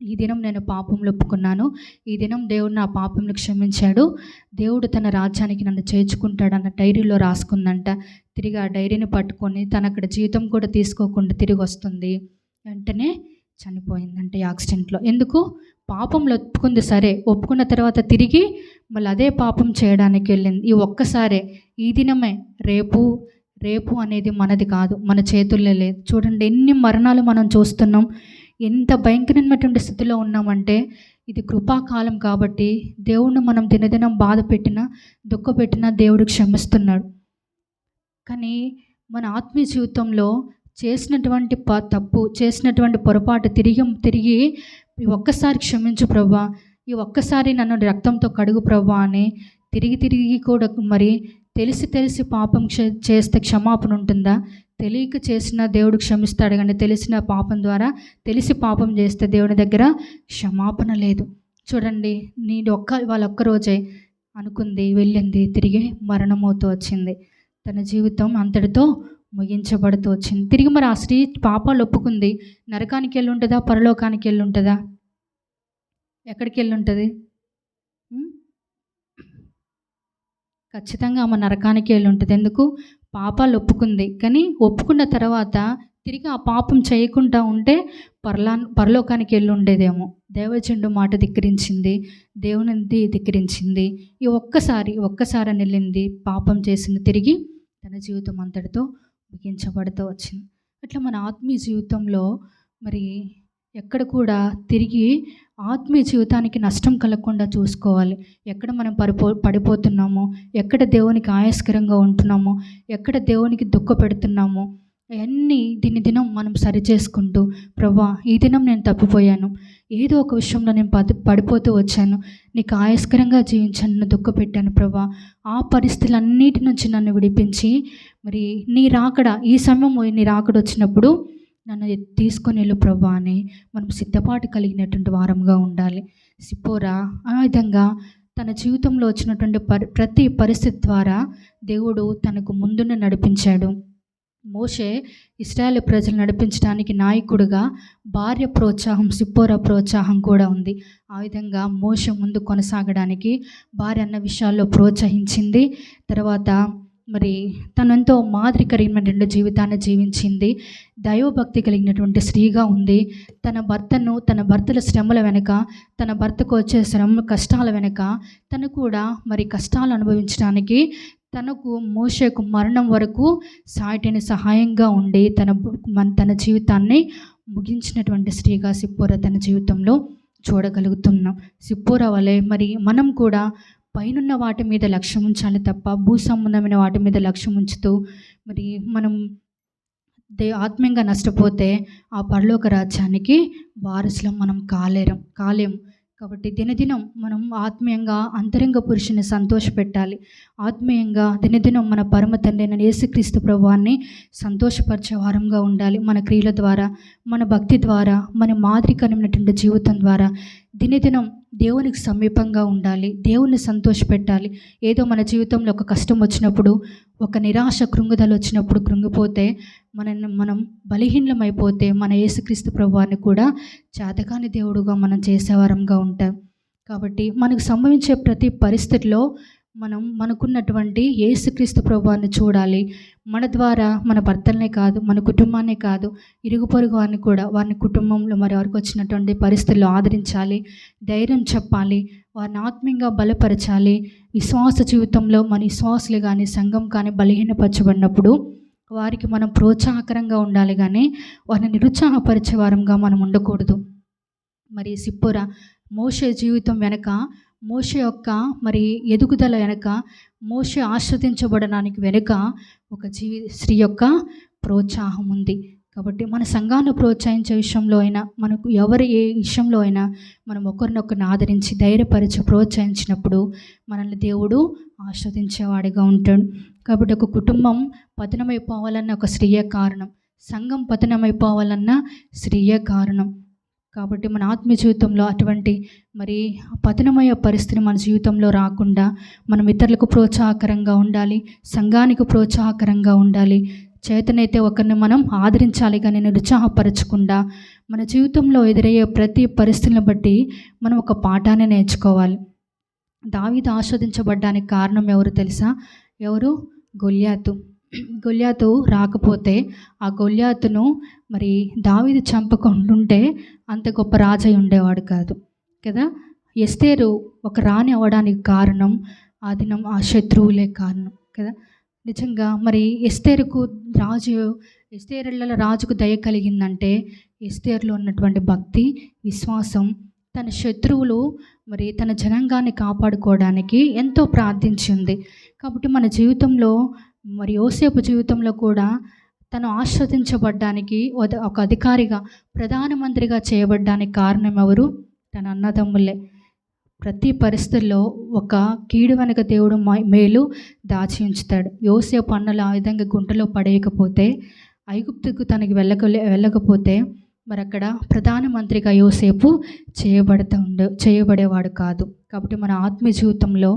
ఈ దినం నేను పాపంలో ఒప్పుకున్నాను, ఈ దినం దేవుడు నా పాపంను క్షమించాడు, దేవుడు తన రాజ్యానికి నన్ను చేర్చుకుంటాడన్న డైరీలో రాసుకుందంట. తిరిగి ఆ డైరీని పట్టుకొని తను అక్కడ జీతం కూడా తీసుకోకుండా తిరిగి వస్తుంది. వెంటనే చనిపోయిందంటే యాక్సిడెంట్లో. ఎందుకు? పాపంలో ఒప్పుకుంది, సరే ఒప్పుకున్న తర్వాత తిరిగి మళ్ళీ అదే పాపం చేయడానికి వెళ్ళింది. ఈ ఒక్కసారే, ఈ దినమే, రేపు అనేది మనది కాదు, మన చేతుల్లో లేదు. చూడండి ఎన్ని మరణాలు మనం చూస్తున్నాం, ఎంత భయంకరమైనటువంటి స్థితిలో ఉన్నామంటే ఇది కృపాకాలం కాబట్టి దేవుణ్ణి మనం దినదినం బాధ పెట్టినా దుఃఖపెట్టినా దేవుడు క్షమిస్తున్నాడు. కానీ మన ఆత్మీయ జీవితంలో చేసినటువంటి తప్పు, చేసినటువంటి పొరపాటు తిరిగి ఒక్కసారి క్షమించు ప్రభువా, ఈ ఒక్కసారి నన్ను రక్తంతో కడుగు ప్రభువా అని తిరిగి కూడా మరి తెలిసి పాపం చేస్తే క్షమాపణ ఉంటుందా? తెలియక చేసిన దేవుడు క్షమిస్తాడు, కానీ తెలిసిన పాపం ద్వారా తెలిసి పాపం చేస్తే దేవుని దగ్గర క్షమాపణ లేదు. చూడండి, వాళ్ళొక్క రోజే అనుకుంది, వెళ్ళింది, తిరిగి మరణమవుతూ వచ్చింది, తన జీవితం అంతటితో ముగించబడుతూ వచ్చింది. తిరిగి మరి ఆ స్త్రీ పాపాలు ఒప్పుకుంది, నరకానికి వెళ్ళి ఉంటుందా, పరలోకానికి వెళ్ళి ఉంటుందా? ఎక్కడికి వెళ్ళి ఉంటుంది? ఖచ్చితంగా ఆమె నరకానికి వెళ్ళి ఉంటుంది. ఎందుకు? పాపాలు ఒప్పుకుంది, కానీ ఒప్పుకున్న తర్వాత తిరిగి ఆ పాపం చేయకుండా ఉంటే పరలోకానికి వెళ్ళి ఉండేదేమో. దేవజనుడు మాట ధిక్కరించింది, దేవునిది ధిక్కరించింది. ఈ ఒక్కసారి అని వెళ్ళింది, పాపం చేసింది, తిరిగి తన జీవితం అంతటితో ముగించబడుతూ వచ్చింది. అట్లా మన ఆత్మీయ జీవితంలో మరి ఎక్కడ కూడా తిరిగి ఆత్మీయ జీవితానికి నష్టం కలగకుండా చూసుకోవాలి. ఎక్కడ మనం పడిపోతున్నామో, ఎక్కడ దేవునికి ఆయాస్కరంగా ఉంటున్నామో, ఎక్కడ దేవునికి దుఃఖ పెడుతున్నామో అవన్నీ దినం మనం సరిచేసుకుంటూ, ప్రభువా ఈ దినం నేను తప్పిపోయాను, ఏదో ఒక విషయంలో నేను పడిపోతూ వచ్చాను, నీకు ఆయాస్కరంగా జీవించాను, నన్ను దుఃఖ పెట్టాను ప్రభువా, ఆ పరిస్థితులన్నిటి నుంచి నన్ను విడిపించి మరి నీ రాకడ, ఈ సమయం నీ రాకడ వచ్చినప్పుడు నన్ను తీసుకొని వెళ్ళు ప్రభువా అని మనం సిద్ధపాటు కలిగినటువంటి వారంగా ఉండాలి. సిప్పోరా ఆ విధంగా తన జీవితంలో వచ్చినటువంటి ప్రతి పరిస్థితి ద్వారా దేవుడు తనకు ముందునే నడిపించాడు. మోషే ఇశ్రాయేలు ప్రజలు నడిపించడానికి నాయకుడిగా భార్య ప్రోత్సాహం, సిప్పోరా ప్రోత్సాహం కూడా ఉంది. ఆ విధంగా మోషే ముందు కొనసాగడానికి భార్య అన్న విషయాల్లో ప్రోత్సహించింది. తర్వాత మరి తను ఎంతో మాదిరికరమైనటువంటి జీవితాన్ని జీవించింది. దైవభక్తి కలిగినటువంటి స్త్రీగా ఉంది. తన భర్తల శ్రమల వెనుక, తన భర్తకు వచ్చే కష్టాల వెనుక తను కూడా మరి కష్టాలు అనుభవించడానికి తనకు మోషేకు మరణం వరకు సాటిని సహాయంగా ఉండి తన జీవితాన్ని ముగించినటువంటి స్త్రీగా సిప్పోరా తన జీవితంలో చూడగలుగుతున్నాం. సిప్పోరా వలె మరి మనం కూడా పైనున్న వాటి మీద లక్ష్యం ఉంచాలి తప్ప భూ సంబంధమైన వాటి మీద లక్ష్యం ఉంచుతూ మరి మనం ఆత్మీయంగా నష్టపోతే ఆ పరలోక రాజ్యానికి వారసులం మనం కాలేము. కాబట్టి దినదినం మనం ఆత్మీయంగా అంతరంగ పురుషుని సంతోషపెట్టాలి. ఆత్మీయంగా దినదినం మన పరమ తండ్రి అయిన యేసుక్రీస్తు ప్రభువాన్ని సంతోషపరిచే వారంగా ఉండాలి. మన క్రియల ద్వారా, మన భక్తి ద్వారా, మన మాదిరికరమైనటువంటి జీవితం ద్వారా దినదినం దేవునికి సమీపంగా ఉండాలి. దేవుని సంతోషపెట్టాలి. ఏదో మన జీవితంలో ఒక కష్టం వచ్చినప్పుడు, ఒక నిరాశ కృంగుదల వచ్చినప్పుడు కృంగిపోతే మనం బలహీనమైపోతే మన యేసుక్రీస్తు ప్రభువాన్ని కూడా చేతకాని దేవుడుగా మనం చేసేవారంగా ఉంటాం. కాబట్టి మనకు సంభవించే ప్రతి పరిస్థితిలో మనం మనకున్నటువంటి యేసుక్రీస్తు ప్రభువాన్ని చూడాలి. మన ద్వారా మన భర్తలనే కాదు, మన కుటుంబాన్నే కాదు, ఇరుగు పొరుగు వారిని కూడా వారిని కుటుంబంలో మరి వారికి వచ్చినటువంటి పరిస్థితుల్లో ఆదరించాలి, ధైర్యం చెప్పాలి, వారిని ఆత్మీయంగా బలపరచాలి. విశ్వాస జీవితంలో మన విశ్వాసులు కానీ సంఘం కానీ బలహీనపరచబడినప్పుడు వారికి మనం ప్రోత్సాహకరంగా ఉండాలి కానీ వారిని నిరుత్సాహపరిచే వారంగా మనం ఉండకూడదు. మరి సిప్పోరా మోషే జీవితం వెనక, మోషే యొక్క మరి ఎదుగుదల వెనక, మోషే ఆశ్రదించబడడానికి వెనుక ఒక స్త్రీ యొక్క ప్రోత్సాహం ఉంది. కాబట్టి మన సంఘాన్ని ప్రోత్సహించే విషయంలో అయినా, మనకు ఎవరు ఏ విషయంలో అయినా మనం ఒకరినొకరిని ఆదరించి ధైర్యపరిచి ప్రోత్సహించినప్పుడు మనల్ని దేవుడు ఆస్వాదించేవాడిగా ఉంటాడు. కాబట్టి ఒక కుటుంబం పతనమైపోవాలన్న ఒక స్త్రీయే కారణం, సంఘం పతనమైపోవాలన్న స్త్రీయే కారణం. కాబట్టి మన ఆత్మీయ జీవితంలో అటువంటి మరి పతనమయ్యే పరిస్థితి మన జీవితంలో రాకుండా మనం ఇతరులకు ప్రోత్సాహకరంగా ఉండాలి, సంఘానికి ప్రోత్సాహకరంగా ఉండాలి. చేతనైతే ఒకరిని మనం ఆదరించాలి కానీ నిరుత్సాహపరచకుండా మన జీవితంలో ఎదురయ్యే ప్రతి పరిస్థితులను బట్టి మనం ఒక పాఠాన్ని నేర్చుకోవాలి. దావీదు ఆస్వాదించబడ్డానికి కారణం ఎవరు తెలుసా? ఎవరు? గొల్యాతు. గొల్యాతు రాకపోతే ఆ గొల్యాతును మరి దావీదు చంపకుండుంటే అంత గొప్ప రాజై ఉండేవాడు కాదు కదా. ఎస్తేరు ఒక రాణి అవ్వడానికి కారణం ఆ దినం ఆ శత్రువులే కారణం కదా. నిజంగా మరి ఎస్తేరుకు ఎస్తేరుల రాజుకు దయ కలిగిందంటే ఎస్తేరులో ఉన్నటువంటి భక్తి, విశ్వాసం, తన శత్రువులు మరి తన జనాంగాన్ని కాపాడుకోవడానికి ఎంతో ప్రార్థించింది. కాబట్టి మన జీవితంలో మరి యోసేపు జీవితంలో కూడా తను ఆస్వాదించబడ్డానికి ఒక అధికారిగా, ప్రధానమంత్రిగా చేయబడ్డానికి కారణం ఎవరు? తన అన్నదమ్ములే. ప్రతి పరిస్థితుల్లో ఒక కీడు వెనక దేవుడు మేలు దాచి ఉంచుతాడు. యోసేపు అన్నలు ఆ విధంగా గుంటలో పడేయకపోతే, ఐగుప్తుకు తనకి వెళ్ళకపోతే మరి అక్కడ ప్రధానమంత్రిగా యోసేపు చేయబడేవాడు కాదు. కాబట్టి మన ఆత్మీయ జీవితంలో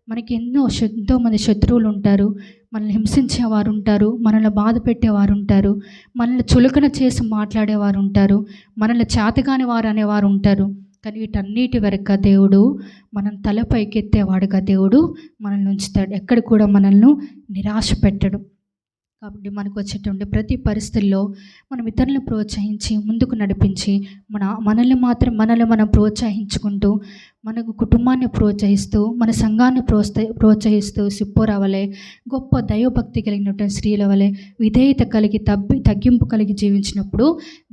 మనకి ఎంతోమంది శత్రువులు ఉంటారు, మనల్ని హింసించేవారు ఉంటారు, మనల్ని బాధ పెట్టేవారు ఉంటారు, మనల్ని చులకన చేసి మాట్లాడేవారు ఉంటారు, మనల్ని చేతగాని వారు అనేవారు ఉంటారు. కానీ వీటన్నిటి వెనక దేవుడు మనం తలపైకెత్తేవాడుగా దేవుడు మనల్ని ఉంచుతాడు. ఎక్కడ కూడా మనల్ని నిరాశ పెట్టడు. కాబట్టి మనకు వచ్చేటువంటి ప్రతి పరిస్థితుల్లో మనం ఇతరులను ప్రోత్సహించి ముందుకు నడిపించి మనల్ని మనం ప్రోత్సహించుకుంటూ, మనకు కుటుంబాన్ని ప్రోత్సహిస్తూ, మన సంఘాన్ని ప్రోత్సహిస్తూ సిప్పోరా వలె గొప్ప దైవభక్తి కలిగినటువంటి స్త్రీల వలె విధేయత కలిగి తగ్గింపు కలిగి జీవించినప్పుడు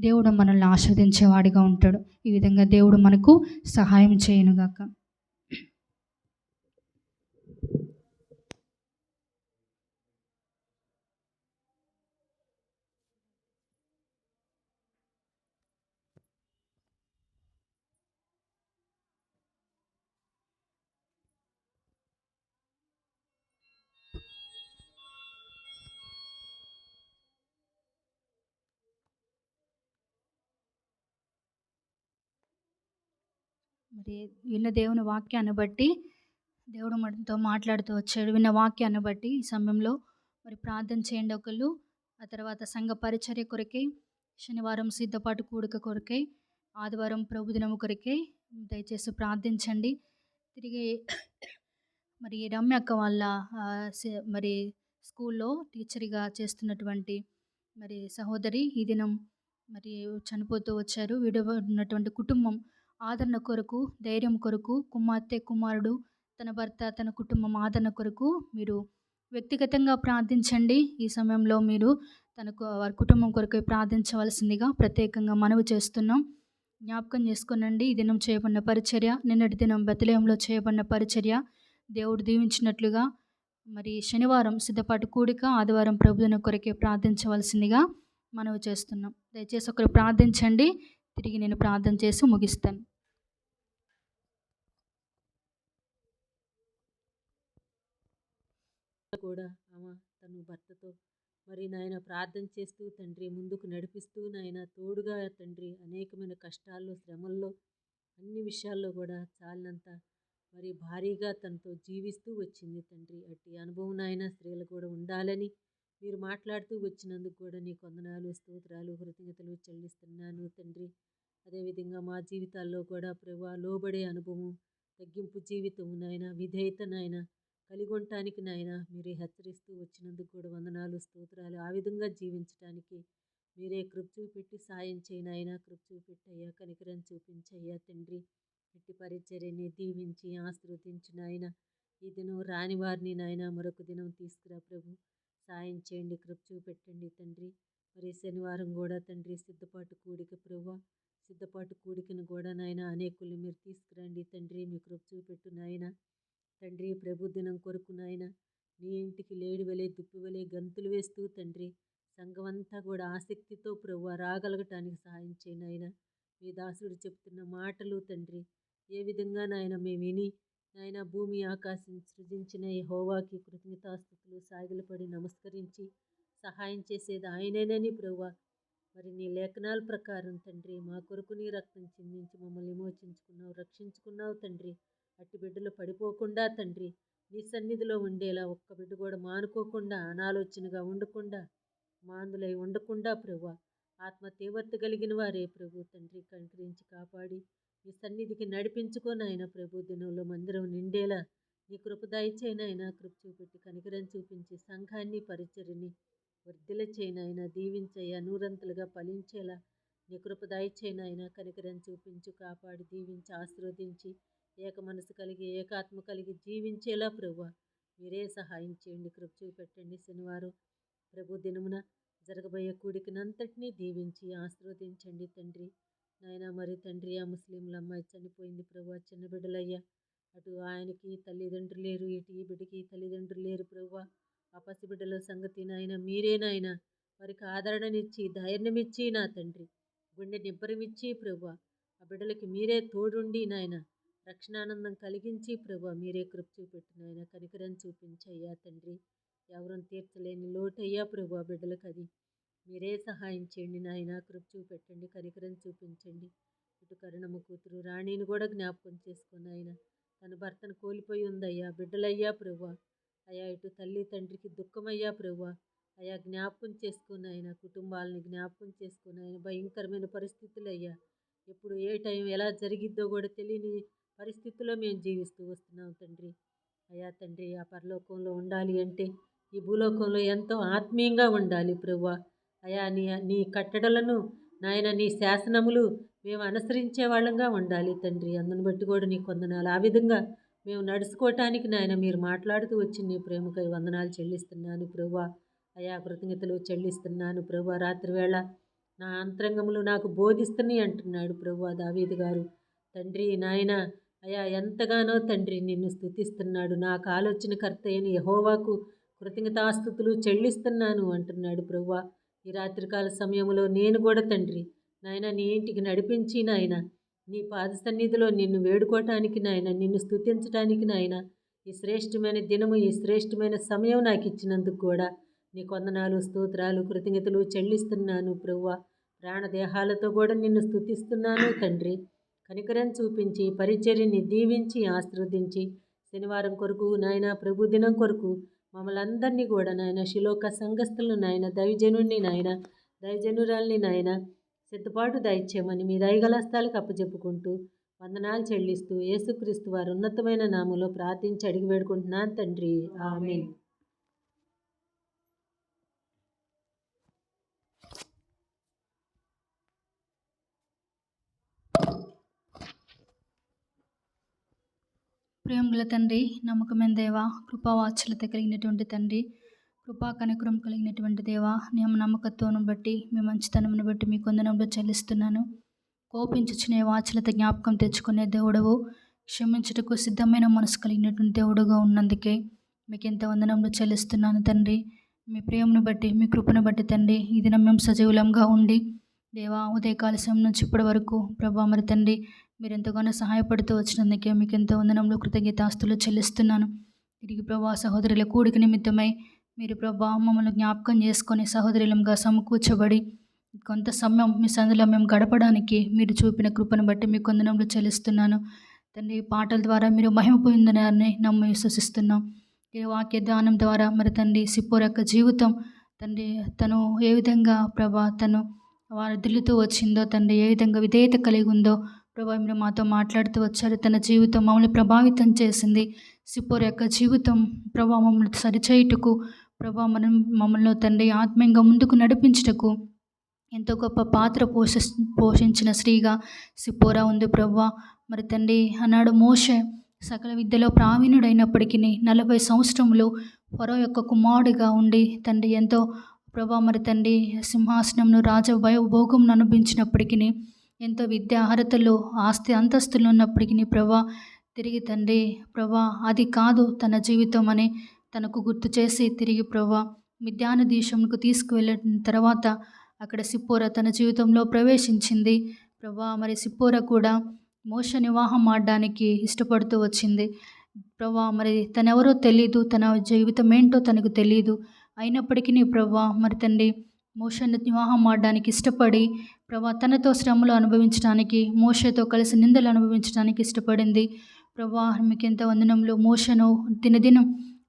దేవుడు మనల్ని ఆస్వాదించేవాడిగా ఉంటాడు. ఈ విధంగా దేవుడు మనకు సహాయం చేయనుగాక. మరి విన్న దేవుని వాక్యాన్ని బట్టి దేవుడు మనతో మాట్లాడుతూ వచ్చాడు. విన్న వాక్యాన్ని బట్టి ఈ సమయంలో మరి ప్రార్థన చేయండి ఒకళ్ళు. ఆ తర్వాత సంఘ పరిచర్య కొరకై, శనివారం సిద్ధపాటు కూడిక కొరకై, ఆదివారం ప్రభుదినము కొరకై దయచేసి ప్రార్థించండి. తిరిగి మరి రమ్య అక్క వాళ్ళ మరి స్కూల్లో టీచర్గా చేస్తున్నటువంటి మరి సహోదరి ఈ దినం మరి చనిపోతూ వచ్చారు. ఉన్నటువంటి కుటుంబం ఆదరణ కొరకు, ధైర్యం కొరకు, కుమార్తె, కుమారుడు, తన భర్త, తన కుటుంబం ఆదరణ కొరకు మీరు వ్యక్తిగతంగా ప్రార్థించండి. ఈ సమయంలో మీరు వారి కుటుంబం కొరకు ప్రార్థించవలసిందిగా ప్రత్యేకంగా మనవి చేస్తున్నాం. జ్ఞాపకం చేసుకోనండి. ఈ దినం చేయబడిన పరిచర్య, నిన్నటి దినం బెత్లెహేంలో చేయబడిన పరిచర్య దేవుడు దీవించినట్లుగా మరి శనివారం సిద్ధపాటు కూడిక, ఆదివారం ప్రభుదినం కొరకే ప్రార్థించవలసిందిగా మనవి చేస్తున్నాం. దయచేసి ఒకరు ప్రార్థించండి. తిరిగి నేను ప్రార్థన చేసి ముగిస్తాను. కూడా తన భర్తతో మరి నాయన ప్రార్థన చేస్తూ తండ్రి ముందుకు నడిపిస్తూ నాయన తోడుగా తండ్రి అనేకమైన కష్టాల్లో, శ్రమల్లో, అన్ని విషయాల్లో కూడా చాలినంత మరి భారీగా తనతో జీవిస్తూ వచ్చింది తండ్రి. అట్టి అనుభవం నాయన స్త్రీలు కూడా ఉండాలని మీరు మాట్లాడుతూ వచ్చినందుకు కూడా నీకు వందనాలు, స్తోత్రాలు, కృతజ్ఞతలు చెల్లిస్తున్నాను తండ్రి. అదేవిధంగా మా జీవితాల్లో కూడా ప్రభువా లోబడే అనుభవం, తగ్గింపు జీవితం నాయన, విధేయత నాయన కలిగి ఉండటానికి నాయన మీరే హెచ్చరిస్తూ వచ్చినందుకు కూడా వందనాలు, స్తోత్రాలు. ఆ విధంగా జీవించడానికి మీరే కృప చూపెట్టి సాయం చేయను ఆయన. కృప చూపెట్టయ్యా, కనికరం చూపించయ్యా తండ్రి. ఇట్టి పరిచర్యని దీవించి ఆశీర్వదించు నాయన. ఈ దినం రాని వారిని నాయన మరొక దినం తీసుకురా ప్రభు. సాయం చేయండి, కృప చూపెట్టండి తండ్రి. మరి శనివారం కూడా తండ్రి సిద్ధపాటు కూడిక ప్రభు, సిద్ధపాటు కూడికను కూడా నాయన అనేకుల్ని మీరు తీసుకురండి తండ్రి. మీ కృప చూపెట్టు నాయన. తండ్రి ప్రభు దినం కొరకు నాయన నీ ఇంటికి లేడి వలె దుప్పి వలె గంతులు వేస్తూ తండ్రి సంఘమంతా కూడా ఆసక్తితో ప్రభు రాగలగటానికి సహాయం చేయను నాయన. మీ దాసుడు చెప్తున్న మాటలు తండ్రి ఏ విధంగా నాయన మేము విని నాయన భూమి ఆకాశం సృజించిన యెహోవాకి కృతజ్ఞతాస్తుతులు సాగిలపడి నమస్కరించి సహాయం చేసేది ఆయనేనని ప్రభువా. మరి నీ లేఖనాల ప్రకారం తండ్రి మా కొరకు నీ రక్తం చిందించి మమ్మల్ని విమోచించుకున్నావు, రక్షించుకున్నావు తండ్రి. అట్టి బిడ్డలు పడిపోకుండా తండ్రి నీ సన్నిధిలో ఉండేలా ఒక్క బిడ్డ కూడా మానుకోకుండా, అనాలోచనగా ఉండకుండా, మాందులై ఉండకుండా ప్రభువా ఆత్మ తీవ్రత కలిగిన వారే ప్రభు తండ్రి కనికరించి కాపాడి నీ సన్నిధికి నడిపించుకొని ఆయన ప్రభు దినంలో మందిరం నిండేలా నీ కృప దయచేయనైనా. కృప చూపెట్టి కనికరం చూపించి సంఘాన్ని పరిచర్ని వర్ధిల చేయనైనా, దీవించయ్యా, నూరంతలుగా ఫలించేలా నీ కృప దయచేయనైనా. కనికరం చూపించు, కాపాడి, దీవించి, ఆశీర్వదించి ఏక మనసు కలిగి ఏకాత్మ కలిగి జీవించేలా ప్రభువా మీరే సహాయం చేయండి, కృప చూపెట్టండి. శనివారం ప్రభు దినమున జరగబోయే కూడికనంతటినీ దీవించి ఆశీర్వదించండి తండ్రి నాయన. మరి తండ్రి ఆ ముస్లింల అమ్మాయి చనిపోయింది ప్రభు, చిన్న బిడ్డలయ్యా. అటు ఆయనకి తల్లిదండ్రులు లేరు, ఇటు ఈ బిడ్డకి తల్లిదండ్రులు లేరు ప్రభు. ఆ పసిబిడ్డల సంగతి నాయన మీరే నాయన వారికి ఆదరణనిచ్చి ధైర్యమిచ్చి నా తండ్రి గుండె నిబ్బరమిచ్చి ప్రభు ఆ బిడ్డలకి మీరే తోడుండి నాయన రక్షణానందం కలిగించి ప్రభు మీరే కృప చూపెట్టు నాయన. కనికరం చూపించయ్యా తండ్రి. ఎవరూ తీర్చలేని లోటయ్యా ప్రభు ఆ బిడ్డలకు అది మీరే సహాయం చేయండి నాయన. కృప చూపెట్టండి, కనికరం చూపించండి. ఇటు కరుణమ్మ కూతురు రాణిని కూడా జ్ఞాపకం చేసుకుని ఆయన తన భర్తను కోల్పోయి ఉందయ్యా. బిడ్డలయ్యా ప్రభు అయ్యా, ఇటు తల్లి తండ్రికి దుఃఖమయ్యా ప్రభు అయ్యా, జ్ఞాపకం చేసుకుని ఆయన కుటుంబాలని జ్ఞాపకం చేసుకుని ఆయన భయంకరమైన పరిస్థితులు అయ్యా. ఎప్పుడు ఏ టైం ఎలా జరిగిద్దో కూడా తెలియని పరిస్థితుల్లో మేము జీవిస్తూ వస్తున్నాం తండ్రి. అయ్యా తండ్రి ఆ పరలోకంలో ఉండాలి అంటే ఈ భూలోకంలో ఎంతో ఆత్మీయంగా ఉండాలి ప్రభువా. అయ్యా నీ కట్టడలను నాయన నీ శాసనములు మేము అనుసరించే వాళ్ళంగా ఉండాలి తండ్రి. అందుని బట్టి కూడా నీకు వందనాలు. ఆ విధంగా మేము నడుచుకోవటానికి నాయన మీరు మాట్లాడుతూ వచ్చి నీ ప్రేమకై వందనాలు చెల్లిస్తున్నాను ప్రభువా. అయా కృతజ్ఞతలు చెల్లిస్తున్నాను ప్రభువా. రాత్రి వేళ నా అంతరంగములు నాకు బోధిస్తున్నాయి అంటున్నాడు ప్రభువా దావీదు గారు. తండ్రి నాయన అయా ఎంతగానో తండ్రి నిన్ను స్తుతిస్తున్నాడు. నాకు ఆలోచనకర్త అయిన యెహోవాకు కృతజ్ఞతాస్తుతులు చెల్లిస్తున్నాను అంటున్నాడు ప్రభువా. ఈ రాత్రికాల సమయంలో నేను కూడా తండ్రి నాయన నీ ఇంటికి నడిపించి నాయన నీ పాద సన్నిధిలో నిన్ను వేడుకోవటానికి నాయన, నిన్ను స్తుతించడానికి నాయన, ఈ శ్రేష్టమైన దినము ఈ శ్రేష్టమైన సమయం నాకు ఇచ్చినందుకు కూడా నీకు వందనాలు, స్తోత్రాలు, కృతజ్ఞతలు చెల్లిస్తున్నాను ప్రభువా. ప్రాణదేహాలతో కూడా నిన్ను స్తుతిస్తున్నాను తండ్రి. కనికరం చూపించి పరిచర్యని దీవించి ఆశీర్వదించి శనివారం కొరకు నాయన ప్రభు దినం కొరకు మమ్మల్ని అందరినీ కూడా నాయన శిలోక సంఘస్థులను నాయన దైవజనుడిని నాయన దైవజనురాల్ని నాయన సిద్ధపాటు దయచేయమని మీ దయగల హస్తాలకు అప్పచెప్పుకుంటూ వందనాలు చెల్లిస్తూ యేసుక్రీస్తు వారి ఉన్నతమైన నామంలో ప్రార్థించి అడిగి వేడుకుంటున్నాను తండ్రి, ఆమేన్. ప్రేమగల తండ్రి, నమ్మకమైన దేవా, కృపావాత్సల్యత కలిగినటువంటి తండ్రి, కృపా కనికరం కలిగినటువంటి దేవా, నేను నమ్మకత్వం బట్టి మీ మంచితనమును బట్టి మీ కొందనంలో చెల్లిస్తున్నాను. కోపించుచునే వాత్సల్యత జ్ఞాపకం తెచ్చుకునే దేవుడవు, క్షమించుటకు సిద్ధమైన మనసు కలిగినటువంటి దేవుడుగా ఉన్నందుకే మీకు ఎంత వందనంలో చెల్లిస్తున్నాను తండ్రి. మీ ప్రేమను బట్టి మీ కృపను బట్టి తండ్రి ఈ దినం మేము సజీవులంగా ఉండి దేవా ఉదయకాల సమయం నుంచి ఇప్పటి వరకు ప్రభా మరి తండ్రి మీరు ఎంతగానో సహాయపడుతూ వచ్చినందుకే మీకు ఎంతో వందనంలో కృతజ్ఞతాస్తులు చెల్లిస్తున్నాను. తిరిగి ప్రభా సహోదరుల కూడిక నిమిత్తమై మీరు ప్రభా మమ్మల్ని జ్ఞాపకం చేసుకొని సహోదరులంగా సమకూర్చబడి కొంత సమయం మీ సందులో మేము గడపడానికి మీరు చూపిన కృపను బట్టి మీకు వందనంలో చెల్లిస్తున్నాను తండ్రి. పాటల ద్వారా మీరు మహిమ పొందినారని నమ్మి విశ్వసిస్తున్నాం. ఈ వాక్య ధ్యానం ద్వారా మరి తండ్రి సిప్పోర యొక్క జీవితం తండ్రి తను ఏ విధంగా ప్రభా తను వారి దిల్లుతూ వచ్చిందో తండ్రి, ఏ విధంగా విధేయత కలిగి ఉందో ప్రభా మీరు మాతో మాట్లాడుతూ వచ్చారు. తన జీవితం మమ్మల్ని ప్రభావితం చేసింది. సిప్పోర యొక్క జీవితం ప్రభా మమ్మల్ని సరిచేయుటకు, ప్రభా మమ్మల్ని తండ్రి ఆత్మీయంగా ముందుకు నడిపించుటకు ఎంతో గొప్ప పాత్ర పోషించిన స్త్రీగా సిప్పోరా ఉంది ప్రభువా. మరి తండ్రి ఆనాడు మోషే సకల విద్యలో ప్రావీణ్యుడైనప్పటికీ 40 సంవత్సరములు ఫరో యొక్క కుమారుడిగా ఉండి తండ్రి ఎంతో ప్రభా మరి తండ్రి సింహాసనంను రాజభోగంను అనుభవించినప్పటికీ, ఎంతో విద్యా అర్హతలు ఆస్తి అంతస్తులు ఉన్నప్పటికీ ప్రభా తిరిగి తండ్రి ప్రభా అది కాదు తన జీవితం అని తనకు గుర్తు చేసి తిరిగి ప్రభా మిద్యాను దేశంకు తీసుకువెళ్ళిన తర్వాత అక్కడ సిప్పోర తన జీవితంలో ప్రవేశించింది ప్రభా. మరి సిప్పోర కూడా మోషేని వివాహం ఆడడానికి ఇష్టపడుతూ వచ్చింది ప్రభా. మరి తనెవరో తెలీదు, తన జీవితం ఏంటో తనకు తెలియదు. అయినప్పటికీ ప్రభా మరి తండ్రి మోషేని వివాహం ఆడడానికి ఇష్టపడి ప్రభా తనతో శ్రమలు అనుభవించడానికి, మోషేతో కలిసి నిందలు అనుభవించడానికి ఇష్టపడింది ప్రభా. మీకు ఎంత వందనంలో మోషేను దినదినం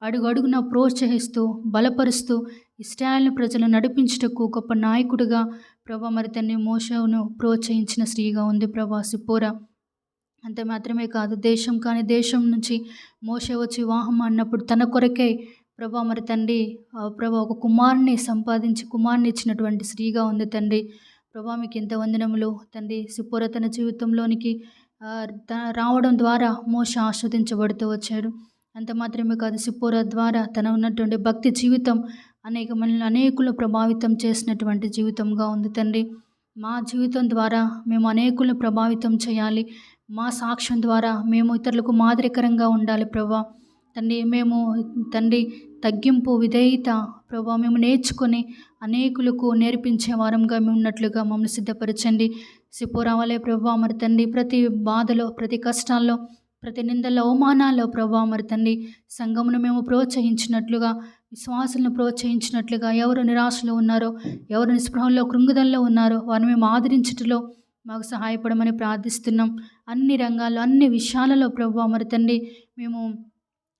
అడుగడుగున ప్రోత్సహిస్తూ బలపరుస్తూ ఇశ్రాయేలు ప్రజలను నడిపించుటకు గొప్ప నాయకుడిగా ప్రభా మరి తన్ని మోషేను ప్రోత్సహించిన స్త్రీగా ఉంది ప్రభా సిప్పోరా. అంత మాత్రమే కాదు, దేశం కాని దేశం నుంచి మోషే వచ్చి వివాహం అన్నప్పుడు తన కొరకే ప్రభా మరి తండ్రి ప్రభా ఒక కుమారుని సంపాదించి కుమారుని ఇచ్చినటువంటి స్త్రీగా ఉంది తండ్రి ప్రభా. మీకు ఎంత వందనములు తండ్రి. సిప్పోరా తన జీవితంలోనికి రావడం ద్వారా మోషే ఆస్వాదించబడుతూ వచ్చాడు. అంత మాత్రమే కాదు, సిప్పోరా ద్వారా తన ఉన్నటువంటి భక్తి జీవితం అనేకులను ప్రభావితం చేసినటువంటి జీవితంగా ఉంది తండ్రి. మా జీవితం ద్వారా మేము అనేకులను ప్రభావితం చేయాలి. మా సాక్ష్యం ద్వారా మేము ఇతరులకు మాదిరికరంగా ఉండాలి ప్రభా తండ్రి. మేము తండ్రి తగ్గింపు విధేయత ప్రభా మేము నేర్చుకొని అనేకులకు నేర్పించే వారంగా మేము ఉన్నట్లుగా మమ్మల్ని సిద్ధపరచండి. సిప్పోరా వలె ప్రభా మరి తండ్రి ప్రతి బాధలో, ప్రతి కష్టాల్లో, ప్రతి నిందల్లో, అవమానాల్లో ప్రభా మరి తండ్రి సంఘమును మేము ప్రోత్సహించినట్లుగా, విశ్వాసులను ప్రోత్సహించినట్లుగా, ఎవరు నిరాశలో ఉన్నారో, ఎవరు నిస్పృహంలో కృంగుదల్లో ఉన్నారో వారిని మేము ఆదరించటంలో మాకు సహాయపడమని ప్రార్థిస్తున్నాం. అన్ని రంగాల్లో, అన్ని విషయాలలో ప్రభా మరి తండ్రి మేము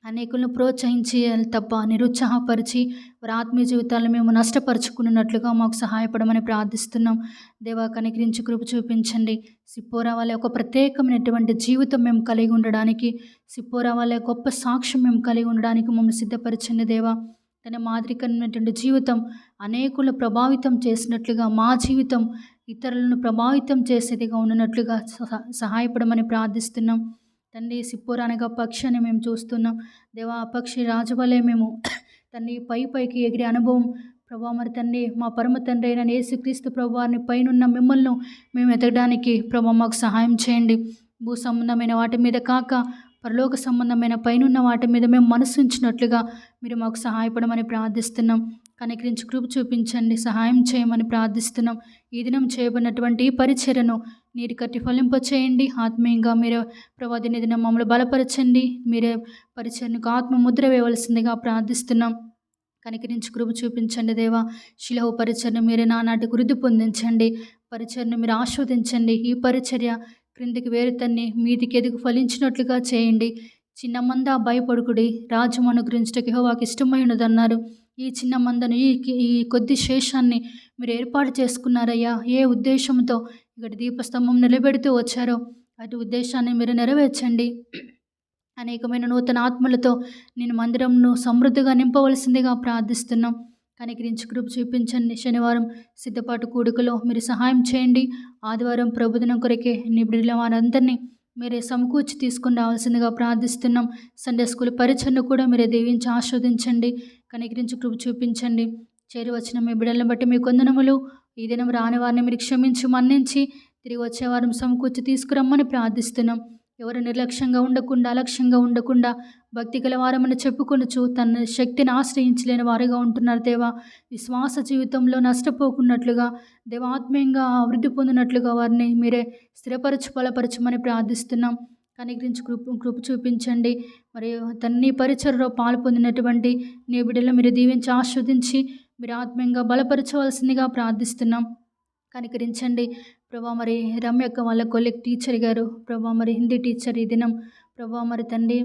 అనేకులను ప్రోత్సహించి తప్ప నిరుత్సాహపరిచి వారి ఆత్మీయ జీవితాలను మేము నష్టపరుచుకున్నట్లుగా మాకు సహాయపడమని ప్రార్థిస్తున్నాం. దేవా కనికరించి కృప చూపించండి. సిప్పోరా వలె ఒక ప్రత్యేకమైనటువంటి జీవితం మేము కలిగి ఉండడానికి, సిప్పోరా వలె గొప్ప సాక్ష్యం మేము కలిగి ఉండడానికి మమ్మల్ని సిద్ధపరచండి దేవా. తన మాదిరికరమైనటువంటి జీవితం అనేకులను ప్రభావితం చేసినట్లుగా మా జీవితం ఇతరులను ప్రభావితం చేసేదిగా ఉన్నట్లుగా సహాయపడమని ప్రార్థిస్తున్నాం తండ్రి. సిప్పోరా అనగా పక్షి అని మేము చూస్తున్నాం దేవా. ఆ పక్షి రాజువలే మేము తండ్రి పైకి ఎగిరే అనుభవం ప్రభా మరి తండ్రి మా పరమ తండ్రి అయిన యేసుక్రీస్తు ప్రభువారిని పైనున్న మిమ్మల్ని మేము ఎదగడానికి ప్రభా మాకు సహాయం చేయండి. భూ సంబంధమైన వాటి మీద కాక పరలోక సంబంధమైన పైనున్న వాటి మీద మేము మనసు ఉంచినట్లుగా మీరు మాకు సహాయపడమని ప్రార్థిస్తున్నాం. కనికరించి కృప చూపించండి, సహాయం చేయమని ప్రార్థిస్తున్నాం. ఈ దినం చేయబడినటువంటి ఈ పరిచర్యను నీరు కట్టి ఫలింపచేయండి. ఆత్మీయంగా మీరే ప్రవాదిని దినం మమ్మల్ని బలపరచండి. మీరే పరిచర్యకు ఆత్మ ముద్ర వేయవలసిందిగా ప్రార్థిస్తున్నాం. కనికరించి కృప చూపించండి దేవా. శిలహు పరిచర్ను మీరే నానాటి వృద్ధి పొందించండి. పరిచర్ను మీరు ఆస్వాదించండి. ఈ పరిచర్య క్రిందికి వేరుతన్ని మీదికి ఎదుగు ఫలించినట్లుగా చేయండి. చిన్న మంద భయపడుకుడి, రాజ్యం అనుగ్రహించటకు యెహోవాకు ఇష్టమై ఉన్నదన్నారు. ఈ చిన్న మందను ఈ కొద్ది శేషాన్ని మీరు ఏర్పాటు చేసుకున్నారయ్యా. ఏ ఉద్దేశంతో ఇక్కడ దీపస్తంభం నిలబెడుతూ వచ్చారో అటు ఉద్దేశాన్ని మీరు నెరవేర్చండి. అనేకమైన నూతన ఆత్మలతో నేను మందిరంను సమృద్ధిగా నింపవలసిందిగా ప్రార్థిస్తున్నాం. కనికరించి కృప చూపించండి. శనివారం సిద్ధపాటు కూడికలో మీరు సహాయం చేయండి. ఆదివారం ప్రభుదినం కొరకే నిబిడిల వారందరినీ మీరే సమకూర్చి తీసుకుని రావాల్సిందిగా ప్రార్థిస్తున్నాం. సండే స్కూల్ పరిచయను కూడా మీరే దీవించి ఆస్వాదించండి. కనికరించి కృప చూపించండి. చేరి వచ్చిన మీ బిడ్డలను బట్టి మీ కొందనములు. ఈ దినం రాని వారిని మీరు క్షమించి మన్నించి తిరిగి వచ్చే వారం సమకూర్చి తీసుకురమ్మని ప్రార్థిస్తున్నాం. ఎవరు నిర్లక్ష్యంగా ఉండకుండా, అలక్ష్యంగా ఉండకుండా భక్తి గల వారమని చెప్పుకొనుచు తన శక్తిని ఆశ్రయించలేని వారుగా ఉంటున్నారు దేవా. విశ్వాస జీవితంలో నష్టపోకున్నట్లుగా, దేవాత్మీయంగా అభివృద్ధి పొందినట్లుగా వారిని మీరే స్థిరపరచు బలపరచమని ప్రార్థిస్తున్నాం. కనికరించి కృప చూపించండి. మరియు తన్ని పరిచర్లో పాలు పొందినటువంటి నీ బిడ్డలు మీరు దీవించి ఆస్వాదించి మీరు ఆత్మీయంగా బలపరచవలసిందిగా ప్రార్థిస్తున్నాం. కనికరించండి ప్రభా. మరి రమ్యక్క వాళ్ళ కొలీగ్ టీచర్ గారు ప్రభా, మరి హిందీ టీచర్ ఈ దినం ప్రభా మరి తండ్రి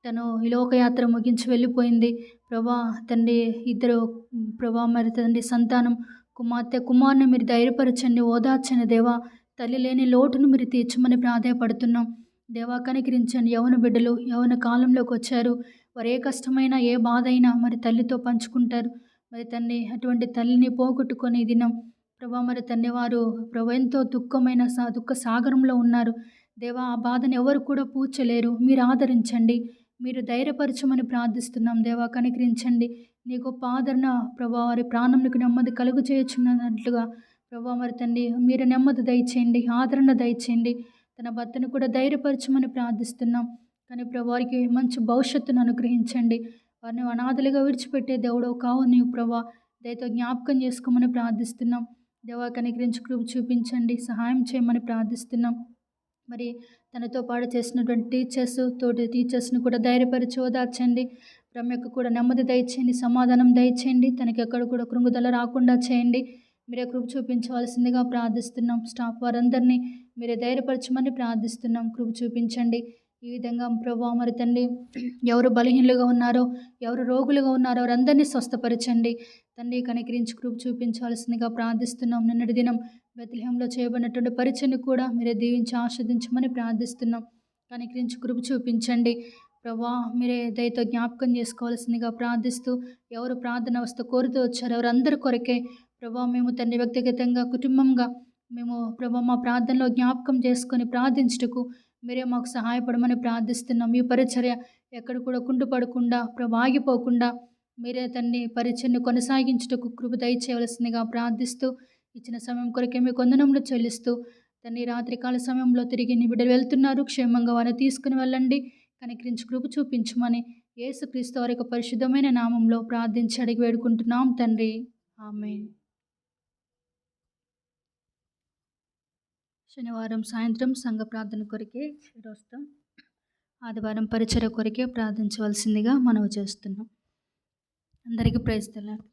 తను ఈ లోకయాత్ర ముగించి వెళ్ళిపోయింది ప్రభా. తండ్రి ఇద్దరు ప్రభా మరి తండ్రి సంతానం కుమార్తె కుమారుని మీరు ధైర్యపరచండి, ఓదార్చండి దేవా. తల్లి లేని లోటును మీరు తీర్చమని ప్రాధేయపడుతున్నాం. దేవా కనికరించండి. యవ్వన బిడ్డలు యవ్వన కాలంలోకి వచ్చారు. వారు ఏ కష్టమైనా ఏ బాధ అయినా మరి తల్లితో పంచుకుంటారు. మరి తండ్రి అటువంటి తల్లిని పోగొట్టుకొని ఈ దినం ప్రభా మరి తండ్రి వారు ప్రభు ఎంతో దుఃఖమైన దుఃఖ సాగరంలో ఉన్నారు. దేవా ఆ బాధను ఎవరు కూడా పూడ్చలేరు. మీరు ఆదరించండి. మీరు ధైర్యపరచమని ప్రార్థిస్తున్నాం. దేవా కనికరించండి. నీ గొప్ప ఆదరణ ప్రభా వారి ప్రాణంకు నెమ్మది కలుగు చేయుచున్నట్లుగా ప్రభా మరి తండ్రి మీరు నెమ్మది దయచేయండి. ఆదరణ దయచేయండి. తన భర్తను కూడా ధైర్యపరచమని ప్రార్థిస్తున్నాం. కానీ ప్రభా వారికి మంచి భవిష్యత్తును అనుగ్రహించండి. వారిని అనాథలుగా విడిచిపెట్టే దేవుడవు కావు నీవు ప్రభా. దయతో జ్ఞాపకం చేసుకోమని ప్రార్థిస్తున్నాం. దేవా కనికరించి కృప చూపించండి. సహాయం చేయమని ప్రార్థిస్తున్నాం. మరి తనతో పాటు చేసినటువంటి తోటి టీచర్స్ని కూడా ధైర్యపరిచి ఓదార్చండి. రమ్యకు కూడా నెమ్మది దయచేయండి. సమాధానం దయచేయండి. తనకి ఎక్కడ కూడా కృంగుదల రాకుండా చేయండి. మీరే కృప చూపించవలసిందిగా ప్రార్థిస్తున్నాం. స్టాఫ్ వారందరినీ మీరే ధైర్యపరచమని ప్రార్థిస్తున్నాం. కృప చూపించండి. ఈ విధంగా ప్రభా మరి తండ్రి ఎవరు బలహీనులుగా ఉన్నారో ఎవరు రోగులుగా ఉన్నారో వారందరినీ స్వస్థపరచండి. తండ్రి కనికరించి కృప చూపించవలసిందిగా ప్రార్థిస్తున్నాం. నిన్నటి దినం బెత్లెహేంలో చేయబడినటువంటి పరిచయను కూడా మీరే దీవించి ఆస్వాదించమని ప్రార్థిస్తున్నాం. కనికరించి కృప చూపించండి. ప్రభా మీరే దయతో జ్ఞాపకం చేసుకోవాల్సిందిగా ప్రార్థిస్తూ ఎవరు ప్రార్థన అవస్థ కోరుతూ వచ్చారో ఎవరందరి కొరకే ప్రభా మేము తండ్రి వ్యక్తిగతంగా కుటుంబంగా మేము ప్రభా మా ప్రార్థనలో జ్ఞాపకం చేసుకొని ప్రార్థించుటకు మీరే మాకు సహాయపడమని ప్రార్థిస్తున్నాం. ఈ పరిచర్య ఎక్కడ కూడా కుంటుపడకుండా ప్రభా ఆగిపోకుండా మీరే తండ్రి పరిచర్యను కొనసాగించుటకు కృప దయచేయవలసిందిగా ప్రార్థిస్తూ ఇచ్చిన సమయం కొరకే మీ వందనములు చెల్లిస్తూ తండ్రి రాత్రికాల సమయంలో తిరిగి నీ బిడ్డలు వెళ్తున్నారు. క్షేమంగా వారిని తీసుకుని వెళ్ళండి. కనికరించి కృప చూపించమని యేసుక్రీస్తు వారి యొక్క పరిశుద్ధమైన నామంలో ప్రార్థించి అడిగి వేడుకుంటున్నాం తండ్రి. ఆమేన్. శనివారం సాయంత్రం సంఘ ప్రార్థన కొరకే చేరొస్తాం. ఆదివారం పరిచర్య కొరకే ప్రార్థించవలసిందిగా మనవి చేస్తున్నాం. అందరికీ ప్రైజ్ ది లార్డ్.